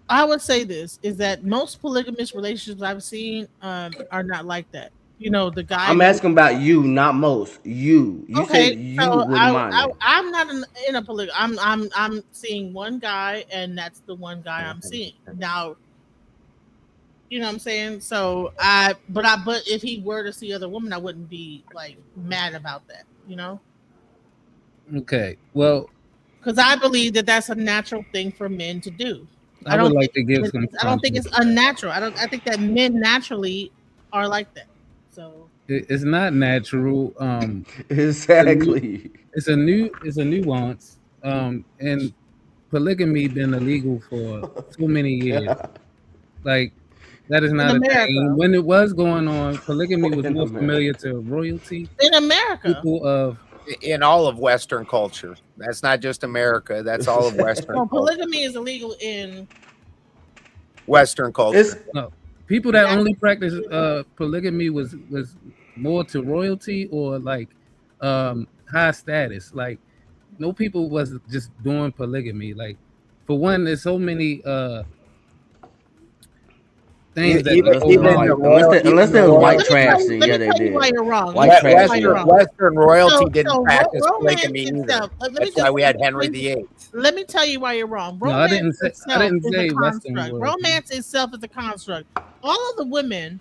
I would say this is that most polygamous relationships I've seen are not like that. You know, the guy. I'm asking about you, not most. You said you wouldn't mind. I'm not in a polygamy. I'm seeing one guy, and that's the one guy I'm seeing now. You know what I'm saying? So but if he were to see other women, I wouldn't be like mad about that. You know? Okay. Well, because I believe that that's a natural thing for men to do. I would like to give some. I don't think it's unnatural. I think that men naturally are like that. So it's not natural. Exactly. It's a nuance. And polygamy been illegal for so many years. Like that is not a thing. When it was going on, polygamy was more familiar to royalty in America. People in all of Western culture. That's not just America. That's all of Western. So polygamy is illegal in Western culture. People that only practice polygamy was more to royalty or like high status. Like no people was just doing polygamy. Like for one, there's so many things unless there was white trash, then yeah, they did. Why you're wrong. Western royalty didn't practice polygamy either. That's why we had Henry VIII. Let me tell you why you're wrong. I didn't say Western royalty. Romance itself is a construct. All of the women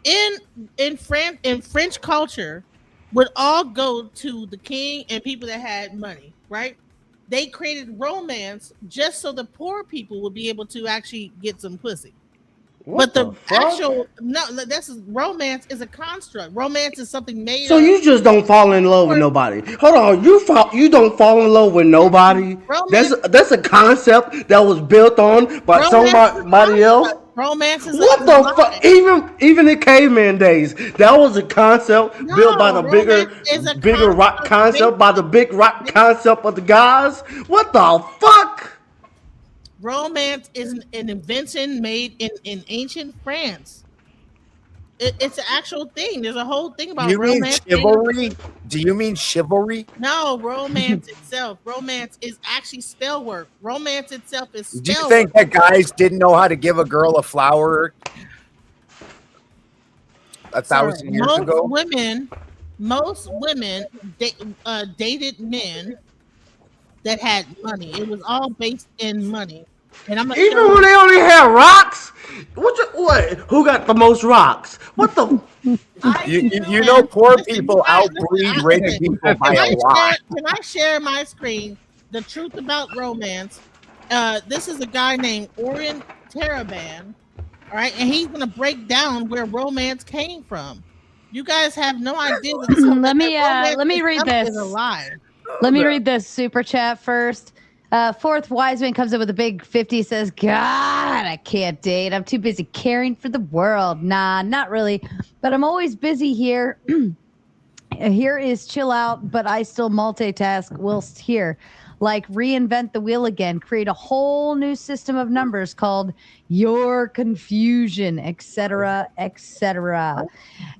in French culture would all go to the king and people that had money, right? They created romance just so the poor people would be able to actually get some pussy. But the actual romance is a construct. Romance is something made. So you just don't fall in love with nobody. Hold on, you don't fall in love with nobody. That's a concept that was built on by somebody else. Romance is what the fuck? Even in caveman days, that was a concept built by the bigger rock concept, by the big rock concept of the guys. What the fuck? Romance is an invention made in ancient France. It's an actual thing. There's a whole thing about romance. Do you mean chivalry? Do you mean chivalry? No, romance itself. Romance is actually spell work. Romance itself is spell work. Do you think that guys didn't know how to give a girl a flower 1,000 years ago? Most women dated men that had money. It was all based in money. And I'm even when they only had rocks. What? Who got the most rocks? What the? you know, poor people outbreed rich people by a lot. Can I share my screen? The truth about romance. This is a guy named Orion Taraban. All right, and he's gonna break down where romance came from. You guys have no idea. Let me read this. Is a lie. Let me read this super chat first. Fourth Wiseman comes in with a big 50, says, God, I can't date. I'm too busy caring for the world. Nah, not really. But I'm always busy here. Here is chill out, but I still multitask whilst here. Like reinvent the wheel again, create a whole new system of numbers called your confusion, etc., etc.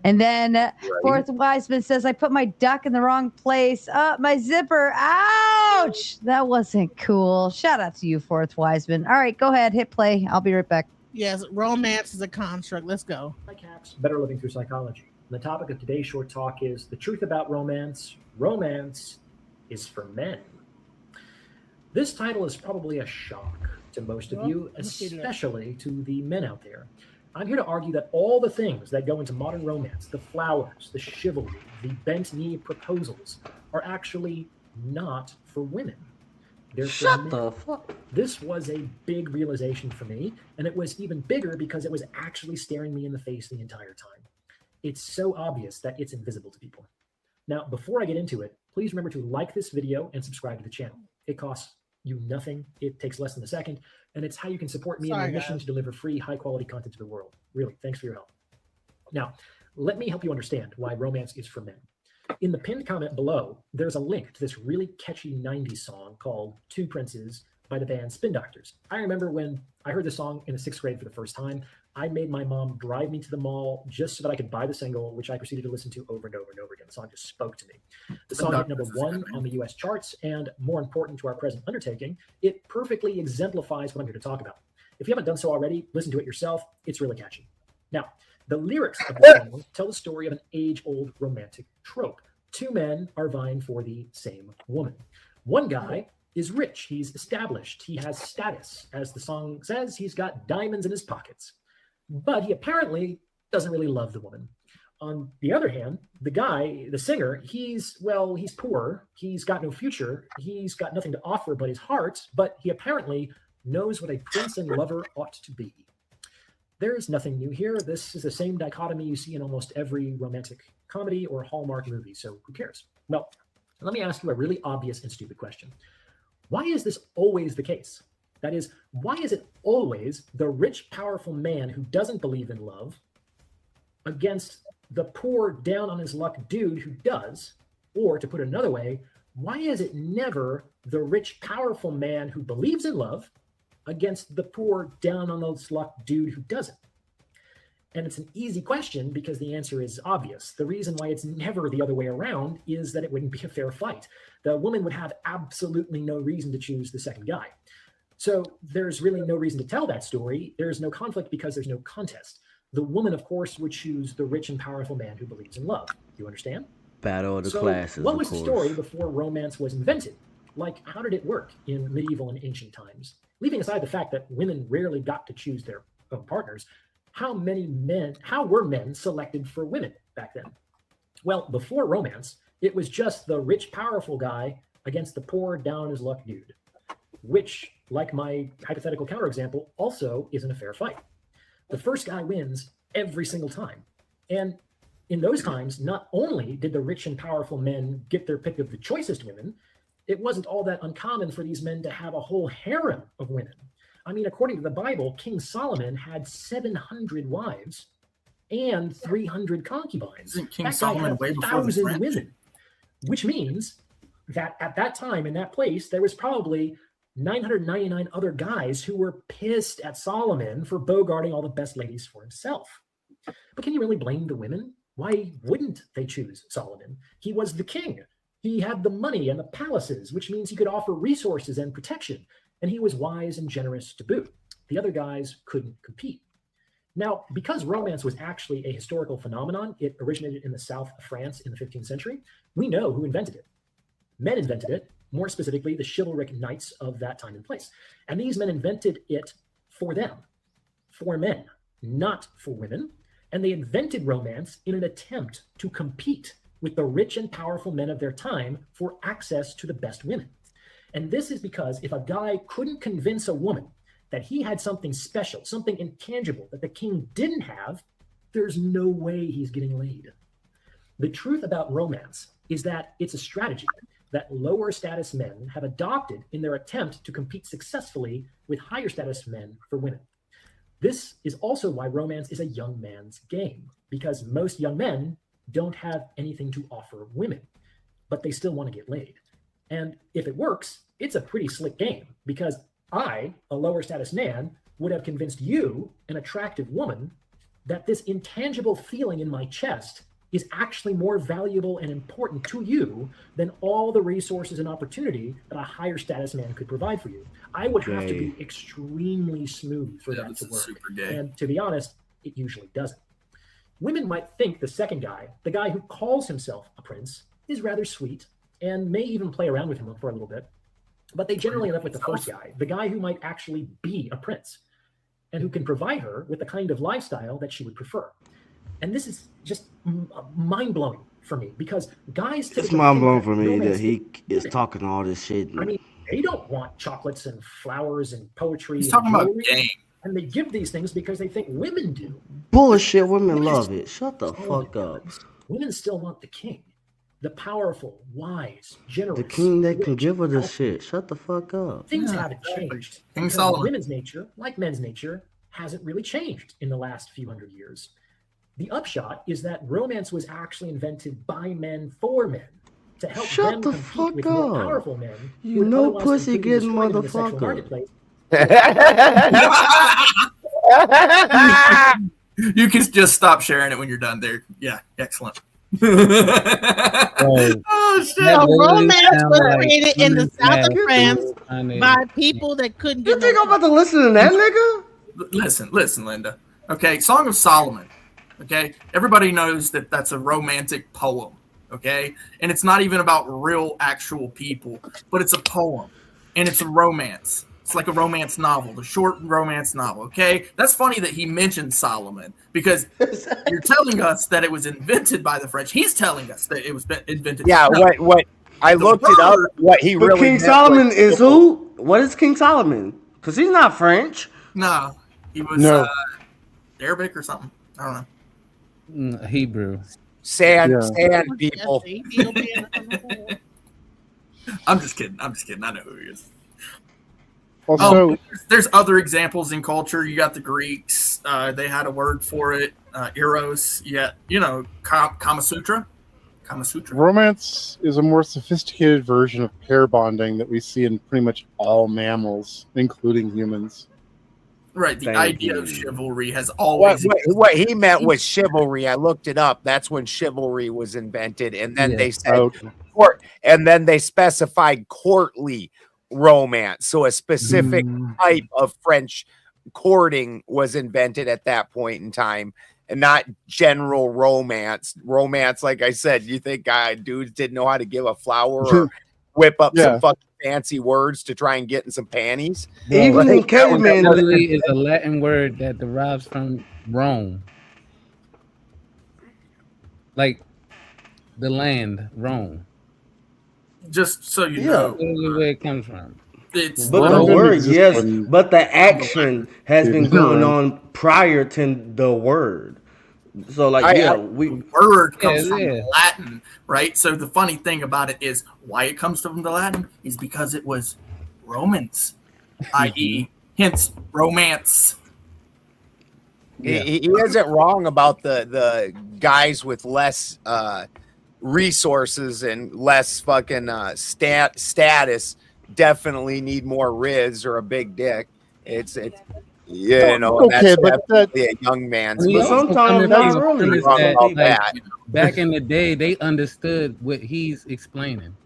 And then Fourth Wiseman says, I put my duck in the wrong place. My zipper. Ouch. That wasn't cool. Shout out to you, Fourth Wiseman. All right, go ahead. Hit play. I'll be right back. Yes, romance is a construct. Let's go. Hi, Caps. Better Living Through Psychology. The topic of today's short talk is the truth about romance. Romance is for men. This title is probably a shock to most of you, especially to the men out there. I'm here to argue that all the things that go into modern romance, the flowers, the chivalry, the bent knee proposals, are actually not for women. They're for men. The fuck? This was a big realization for me, and it was even bigger because it was actually staring me in the face the entire time. It's so obvious that it's invisible to people. Now, before I get into it, please remember to like this video and subscribe to the channel. It costs you nothing. It takes less than a second, and it's how you can support me in my mission to deliver free, high-quality content to the world. Really, thanks for your help. Now, let me help you understand why romance is for men. In the pinned comment below, there's a link to this really catchy 90s song called Two Princes by the band Spin Doctors. I remember when I heard this song in the 6th grade for the first time, I made my mom drive me to the mall just so that I could buy the single, which I proceeded to listen to over and over and over again. The song just spoke to me. The song hit #1 on the US charts, and more important to our present undertaking, it perfectly exemplifies what I'm here to talk about. If you haven't done so already, listen to it yourself. It's really catchy. Now, the lyrics of the song tell the story of an age-old romantic trope. Two men are vying for the same woman. One guy is rich. He's established. He has status. As the song says, he's got diamonds in his pockets. But he apparently doesn't really love the woman. On the other hand, the guy, the singer, he's poor. He's got no future. He's got nothing to offer but his heart, but he apparently knows what a prince and lover ought to be. There's nothing new here. This is the same dichotomy you see in almost every romantic comedy or Hallmark movie, so who cares? Well, let me ask you a really obvious and stupid question. Why is this always the case? That is, why is it always the rich, powerful man who doesn't believe in love against the poor, down on his luck dude who does? Or to put it another way, why is it never the rich, powerful man who believes in love against the poor, down on his luck dude who doesn't? And it's an easy question because the answer is obvious. The reason why it's never the other way around is that it wouldn't be a fair fight. The woman would have absolutely no reason to choose the second guy. So there's really no reason to tell that story. There's no conflict because there's no contest. The woman, of course, would choose the rich and powerful man who believes in love. You understand? Battle of the classes. What was the story before romance was invented? Like, how did it work in medieval and ancient times? Leaving aside the fact that women rarely got to choose their own partners, how were men selected for women back then? Well, before romance, it was just the rich, powerful guy against the poor, down on his luck dude, which, like my hypothetical counterexample, also isn't a fair fight. The first guy wins every single time. And in those times, not only did the rich and powerful men get their pick of the choicest women, it wasn't all that uncommon for these men to have a whole harem of women. I mean, according to the Bible, King Solomon had 700 wives and 300 concubines. Isn't King That guy Solomon had way before the 1,000 French? women, which means that at that time in that place, there was probably 999 other guys who were pissed at Solomon for bogarting all the best ladies for himself. But can you really blame the women? Why wouldn't they choose Solomon? He was the king. He had the money and the palaces, which means he could offer resources and protection. And he was wise and generous to boot. The other guys couldn't compete. Now, because romance was actually a historical phenomenon, it originated in the south of France in the 15th century. We know who invented it. Men invented it, more specifically, the chivalric knights of that time and place. And these men invented it for them, for men, not for women. And they invented romance in an attempt to compete with the rich and powerful men of their time for access to the best women. And this is because if a guy couldn't convince a woman that he had something special, something intangible that the king didn't have, there's no way he's getting laid. The truth about romance is that it's a strategy that lower status men have adopted in their attempt to compete successfully with higher status men for women. This is also why romance is a young man's game, because most young men don't have anything to offer women, but they still want to get laid. And if it works, it's a pretty slick game, because I, a lower status man, would have convinced you, an attractive woman, that this intangible feeling in my chest is actually more valuable and important to you than all the resources and opportunity that a higher status man could provide for you. I would have to be extremely smooth for that to work. And to be honest, it usually doesn't. Women might think the second guy, the guy who calls himself a prince, is rather sweet and may even play around with him for a little bit. But they generally end up with the first guy, the guy who might actually be a prince and who can provide her with the kind of lifestyle that she would prefer. And this is just mind-blowing for me, because guys... It's mind-blowing for me that he is talking all this shit. I mean, they don't want chocolates and flowers and poetry. He's talking about game. And they give these things because they think women do. Bullshit, women love it. Shut the fuck up. Women still want the king. The powerful, wise, generous. The king that can give her this shit. Shut the fuck up. Things haven't changed. King Because Solomon. women's nature, like men's nature, hasn't really changed in the last few hundred years. The upshot is that romance was actually invented by men for men to help Shut them the compete fuck with more up. powerful men. who You would know otherwise pussy completely getting destroy them in the sexual motherfucker. marketplace. You can just stop sharing it when you're done there. Yeah, excellent. Oh, shit. So romance was created in the south of France by people that couldn't get. You think I'm about to listen to that nigga? Listen, Linda. Okay, Song of Solomon. Okay, everybody knows that that's a romantic poem. Okay, and it's not even about real, actual people, but it's a poem, and it's a romance. It's like a romance novel, a short romance novel. Okay, that's funny that he mentioned Solomon, because you're telling us that it was invented by the French. He's telling us that it was invented. Yeah, No. what I looked it up. What he But really King meant Solomon was- is who? What is King Solomon? Because he's not French. No, he was No. Arabic or something. I don't know. Hebrew. Sand people. I'm just kidding. I know who he is. Also, There's other examples in culture. You got the Greeks. They had a word for it. Eros. Yeah, Kama Sutra. Kama Sutra. romance is a more sophisticated version of pair bonding that we see in pretty much all mammals, including humans. Right. The Thank idea you. of chivalry has What, always. what he meant was chivalry. I looked it up. That's when chivalry was invented, and then they said Okay. court, and then they specified courtly romance. So a specific type of French courting was invented at that point in time, and not general romance. Romance, like I said, you think dudes didn't know how to give a flower or whip up some fucking fancy words to try and get in some panties? Even in That caveman, literally is a Latin word that derives from Rome. Like the land, Rome. Just so you Yeah. know, Literally where it comes from. It's But the word, yes, but the action has been going Right. on prior to the word. So, like, the word comes from yeah. Latin, right? So the funny thing about it is why it comes from the Latin is because it was Romans, i.e., hence romance. He isn't wrong about the guys with less resources and less fucking status definitely need more Riz or a big dick. It's you know, Okay, that's but definitely a young man's. But We sometimes also not really. understand Wrong that, about like, that. back in the day, they understood what he's explaining.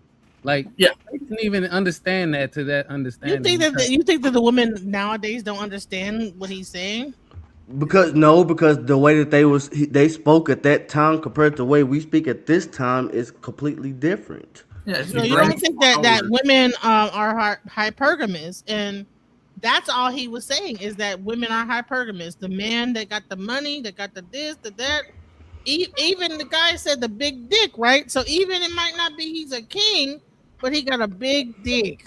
Like, Yeah, they didn't even understand that to that You understanding. think that the women nowadays don't understand what he's saying? Because the way that they spoke at that time compared to the way we speak at this time is completely different. Yeah, So you don't think that women are hypergamous, and that's all he was saying is that women are hypergamous. The man that got the money, that got the this, the that. Even the guy said the big dick, right? So even it might not be he's a king, but he got a big dick,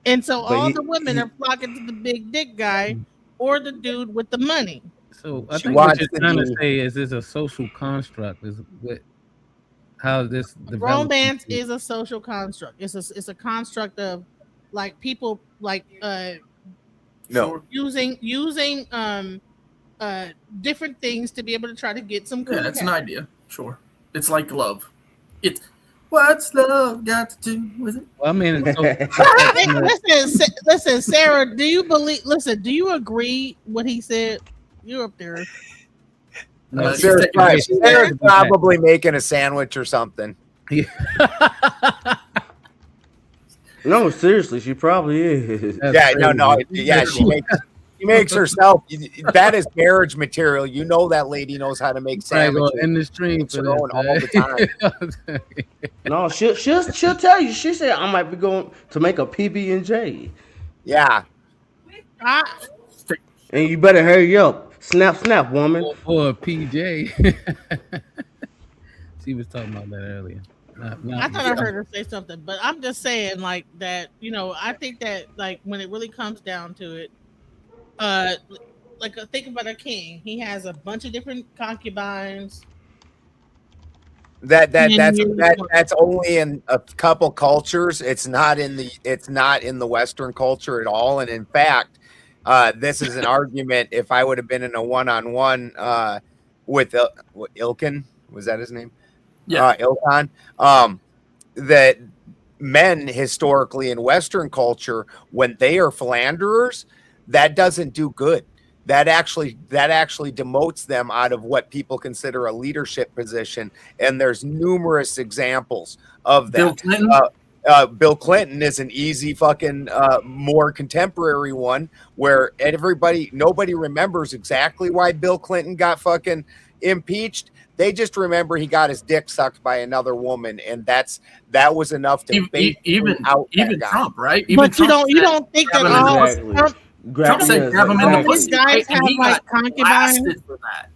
and so all the women are flocking to the big dick guy or the dude with the money. So I think what you're trying to say is it's a social construct. Is what how this develops. Romance is a social construct. It's a construct of like people like using different things to be able to try to get some. Yeah, that's an idea. Sure, it's like love. It's what's love got to do with it? Well, I mean, listen, Sarah. Do you believe? Listen, do you agree what he said? You're up there. No, Sarah's probably making a sandwich or something. No, seriously, she probably is. She makes herself. That is marriage material. You know that lady knows how to make sandwiches in the stream for this, all the time. No, she'll tell you. She said I might be going to make a PB&J. Yeah. And you better hurry up. Snap, woman. Or a PJ. She was talking about that earlier. I thought I heard her say something, but I'm just saying like that. You know, I think that like when it really comes down to it, like think about a king. He has a bunch of different concubines. That's only in a couple cultures. It's not in the Western culture at all. And in fact, this is an argument. If I would have been in a one-on-one with Ilkin, was that his name? Yeah, Ilkan. That men historically in Western culture, when they are philanderers, that doesn't do good. That actually demotes them out of what people consider a leadership position. And there's numerous examples of that. Bill Clinton? Bill Clinton is an easy fucking more contemporary one where nobody remembers exactly why Bill Clinton got fucking impeached. They just remember he got his dick sucked by another woman, and that was enough to even Trump, right? But Trump you don't think that all Trump said grab him in the pussy, guys and have he like got concubines blasted for that.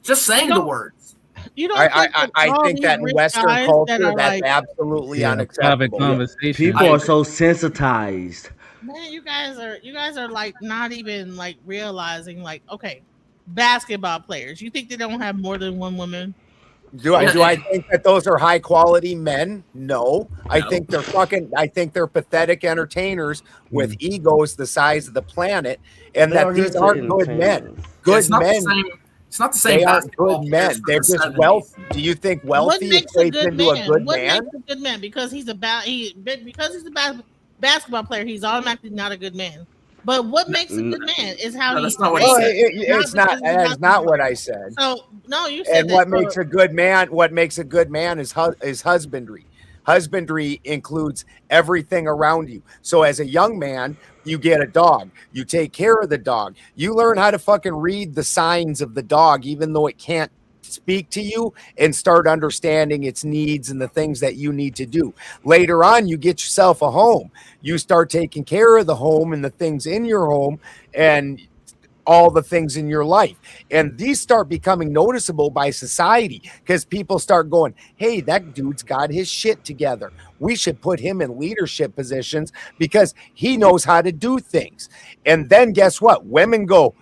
Just saying the words. You don't. I think that in Western culture, that's absolutely unacceptable. People are so sensitized. Man, you guys are like not even like realizing like okay, basketball players. You think they don't have more than one woman? Do I think that those are high quality men? No. I think they're pathetic entertainers with egos the size of the planet, and that these aren't good men. Good men. It's not the same. They aren't good men. They're just wealthy. Do you think wealthy equates into a good what man? Makes a good man? Because he's a basketball player, he's automatically not a good man. But what makes a good man is how he's. That's not what it's not. That's not what I said. So no, you said. And what makes a good man? What makes a good man is husbandry. Husbandry includes everything around you. So as a young man, you get a dog. You take care of the dog. You learn how to fucking read the signs of the dog, even though it can't speak to you, and start understanding its needs and the things that you need to do. Later on, you get yourself a home. You start taking care of the home and the things in your home, and all the things in your life. And these start becoming noticeable by society because people start going, hey, that dude's got his shit together. We should put him in leadership positions because he knows how to do things. And then guess what? Women go,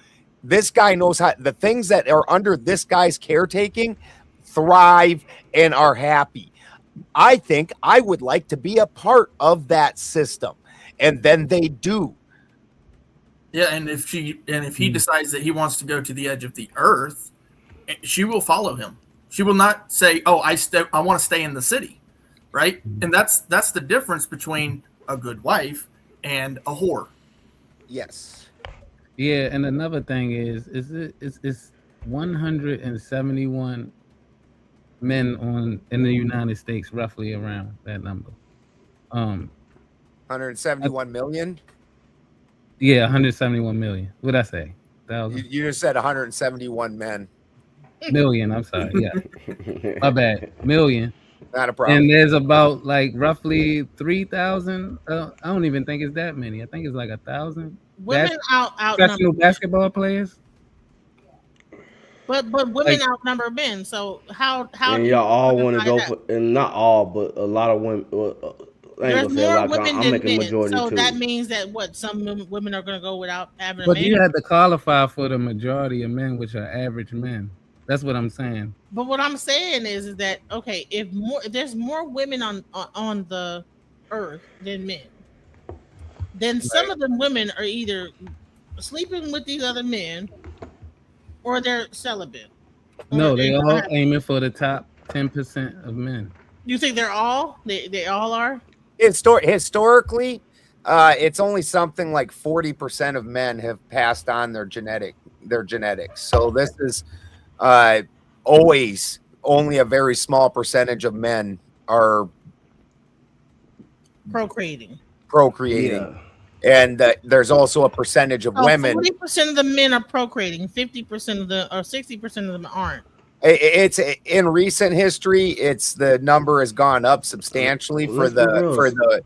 this guy knows how, the things that are under this guy's caretaking thrive and are happy. I think I would like to be a part of that system. And then they do. Yeah, and if he decides that he wants to go to the edge of the earth, she will follow him. She will not say, "Oh, I want to stay in the city," right? And that's the difference between a good wife and a whore. Yes. Yeah, and another thing is it's 171 men in the United States, roughly around that number. 171 million. Yeah, 171 million. What'd I say? You just said 171 men. Million. I'm sorry. Yeah, my bad. Million. Not a problem. And there's about like roughly 3,000. I don't even think it's that many. I think it's like 1,000. Women professional basketball players. But women outnumber men. So how and do y'all all you want to identify go that? for, and not all, but a lot of women. There's more women I'm than making men, majority so too. that means that some women are going to go without having a But man. you have to qualify for the majority of men, which are average men. That's what I'm saying. But what I'm saying is that okay, if there's more women on the earth than men, then some of them women are either sleeping with these other men or they're celibate. No, they all aiming for the top 10% of men. You think they're all? They all are? Historically, it's only something like 40% of men have passed on their genetics. So this is always only a very small percentage of men are procreating. Yeah. And there's also a percentage of women. 40% of the men are procreating. 50% of or 60% of them aren't. It's in recent history. It's the number has gone up substantially but so for the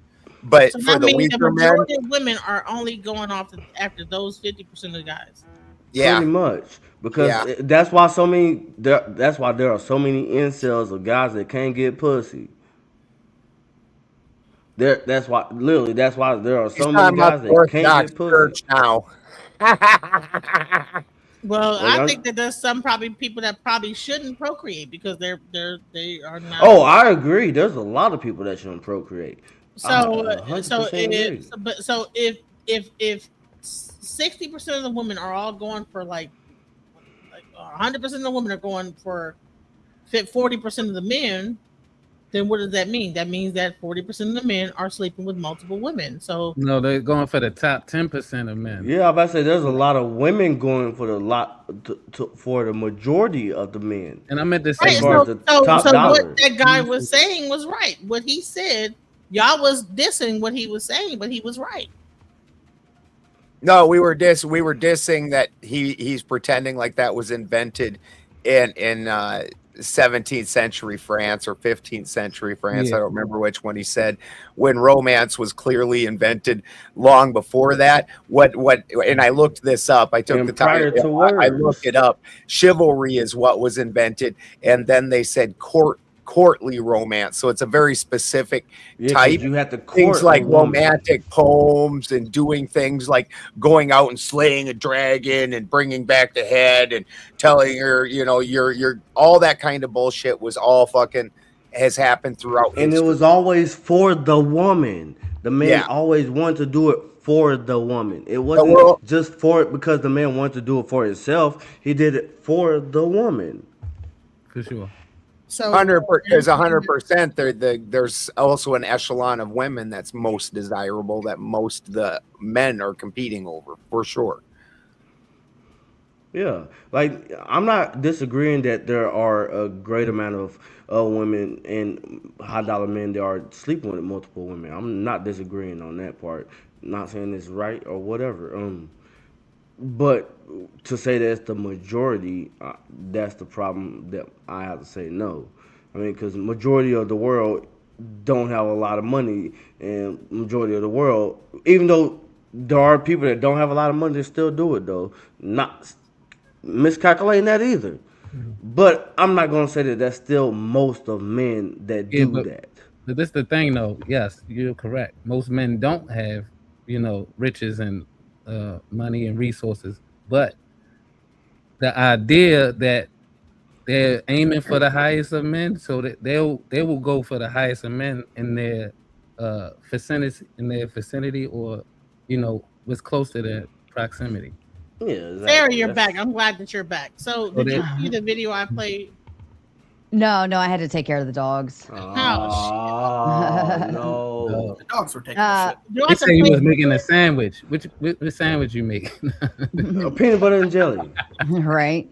weaker men. Majority of women are only going off after those 50% of guys. Yeah, pretty much because that's why that's why there are so many incels of guys that can't get pussy. That's why there are so many guys that can't get pussy now. Well, Like, I think that there's some probably people that probably shouldn't procreate because they are not. Oh, I agree. There's a lot of people that shouldn't procreate. So if 60% of the women are all going for like 100% of the women are going for 40% of the men, then what does that mean? That means that 40% of the men are sleeping with multiple women. So no, they're going for the top 10% of men. Yeah, I'm about to say there's a lot of women going for for the majority of the men. And I meant to right, say, so what that guy was saying was right. What he said, y'all was dissing what he was saying, but he was right. No, we were dissing that he's pretending like that was invented in 17th century France or 15th century France. Yeah. I don't remember which one he said, when romance was clearly invented long before that. And I looked this up. I took the time. I looked it up. Chivalry is what was invented. And then they said courtly romance. So it's a very specific type. You have to things like romantic poems and doing things like going out and slaying a dragon and bringing back the head and telling her, you're all that kind of bullshit was all fucking has happened throughout and history. It was always for the woman. The man always wanted to do it for the woman. It wasn't just for it because the man wanted to do it for himself. He did it for the woman. For sure. So there's 100%. There's also an echelon of women that's most desirable that most the men are competing over, for sure. Yeah, like I'm not disagreeing that there are a great amount of women and high dollar men that are sleeping with multiple women. I'm not disagreeing on that part. Not saying it's right or whatever. But to say that it's the majority, that's the problem that I have to say no. I mean, because majority of the world don't have a lot of money, and majority of the world, even though there are people that don't have a lot of money that still do it though. Not miscalculating that either. But I'm not gonna say that that's still most of men that do that. But this the thing though. Yes, you're correct. Most men don't have, riches and money and resources. But the idea that they're aiming for the highest of men, so that they will go for the highest of men in their vicinity, or what's close to their proximity. Yeah, exactly. Sarah, you're back. I'm glad that you're back. So did you see the video I played? No, I had to take care of the dogs. Oh, no. The dogs were taking the shit. They say he was making a sandwich. Which sandwich you make? Peanut butter and jelly. Right.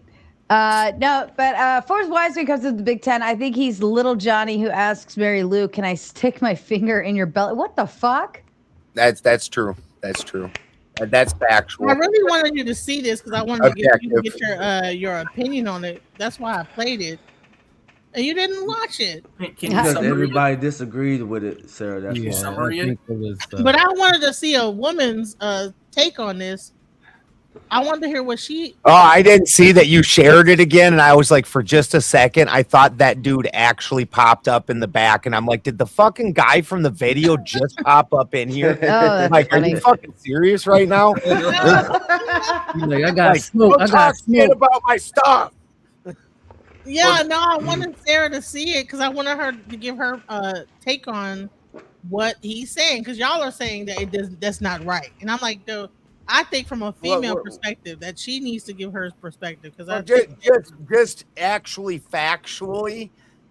No, but Forrest Wiseman comes to the Big Ten. I think he's little Johnny who asks Mary Lou, "Can I stick my finger in your belly?" What the fuck? That's true. That's true. That's factual. I really wanted you to see this because I wanted to get your opinion on it. That's why I played it, and you didn't watch it. Because everybody disagreed with it, Sarah. That's why. But I wanted to see a woman's take on this. I wanted to hear what she. Oh, I didn't see that you shared it again, and I was like, for just a second, I thought that dude actually popped up in the back, and I'm like, did the fucking guy from the video just pop up in here? Like, are you fucking serious right now? Like, I got smoke. Don't talk shit about my stuff. Yeah, no, I wanted Sarah to see it because I wanted her to give her take on what he's saying, because y'all are saying that that's not right, and I'm like, dude. I think from a female perspective that she needs to give her perspective because just actually factually,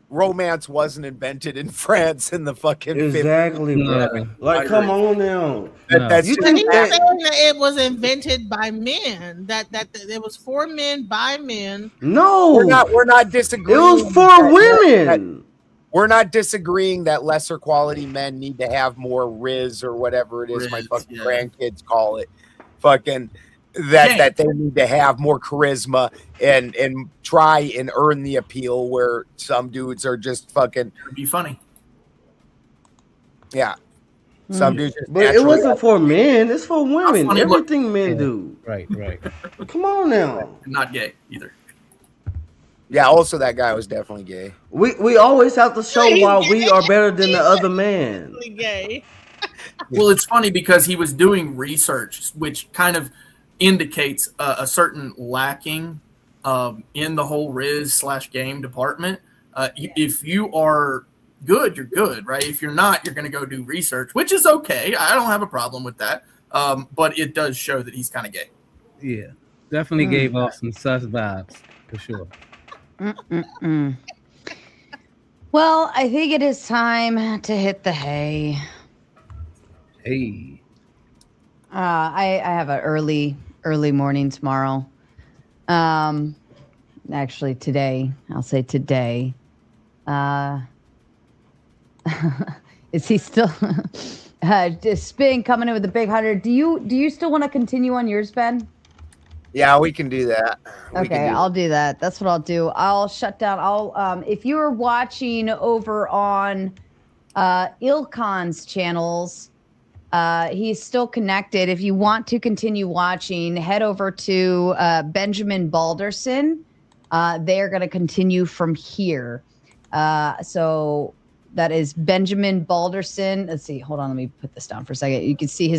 romance wasn't invented in France in the fucking 50s. Bro. Like, come on now. That's you think saying that it was invented by men, that it was for men by men. No, we're not disagreeing. It was for women. We're not disagreeing that lesser quality men need to have more Riz or whatever it is my fucking grandkids call it. Fucking that they need to have more charisma and try and earn the appeal, where some dudes are just fucking be funny. Yeah. Some dudes just but it wasn't for men, it's for women. Everything men do. Right. Come on now. Not gay either. Yeah, also that guy was definitely gay. We always have to show why we are better than the other man. Gay. Well, it's funny because he was doing research, which kind of indicates a certain lacking in the whole Riz/game department. If you are good, you're good, right? If you're not, you're going to go do research, which is okay. I don't have a problem with that. But it does show that he's kind of gay. Yeah, definitely gave off some sus vibes for sure. Well, I think it is time to hit the hay. Hey. I have an early morning tomorrow. Actually today. I'll say today. Is he still Spin coming in with the big 100? Do you still want to continue on yours, Ben? Yeah, we can do that. Okay, I'll do that. That's what I'll do. I'll shut down. If you are watching over on Ilkan's channels, he's still connected. If you want to continue watching, head over to Benjamin Balderson. They are going to continue from here. So that is Benjamin Balderson. Let's see. Hold on. Let me put this down for a second. You can see his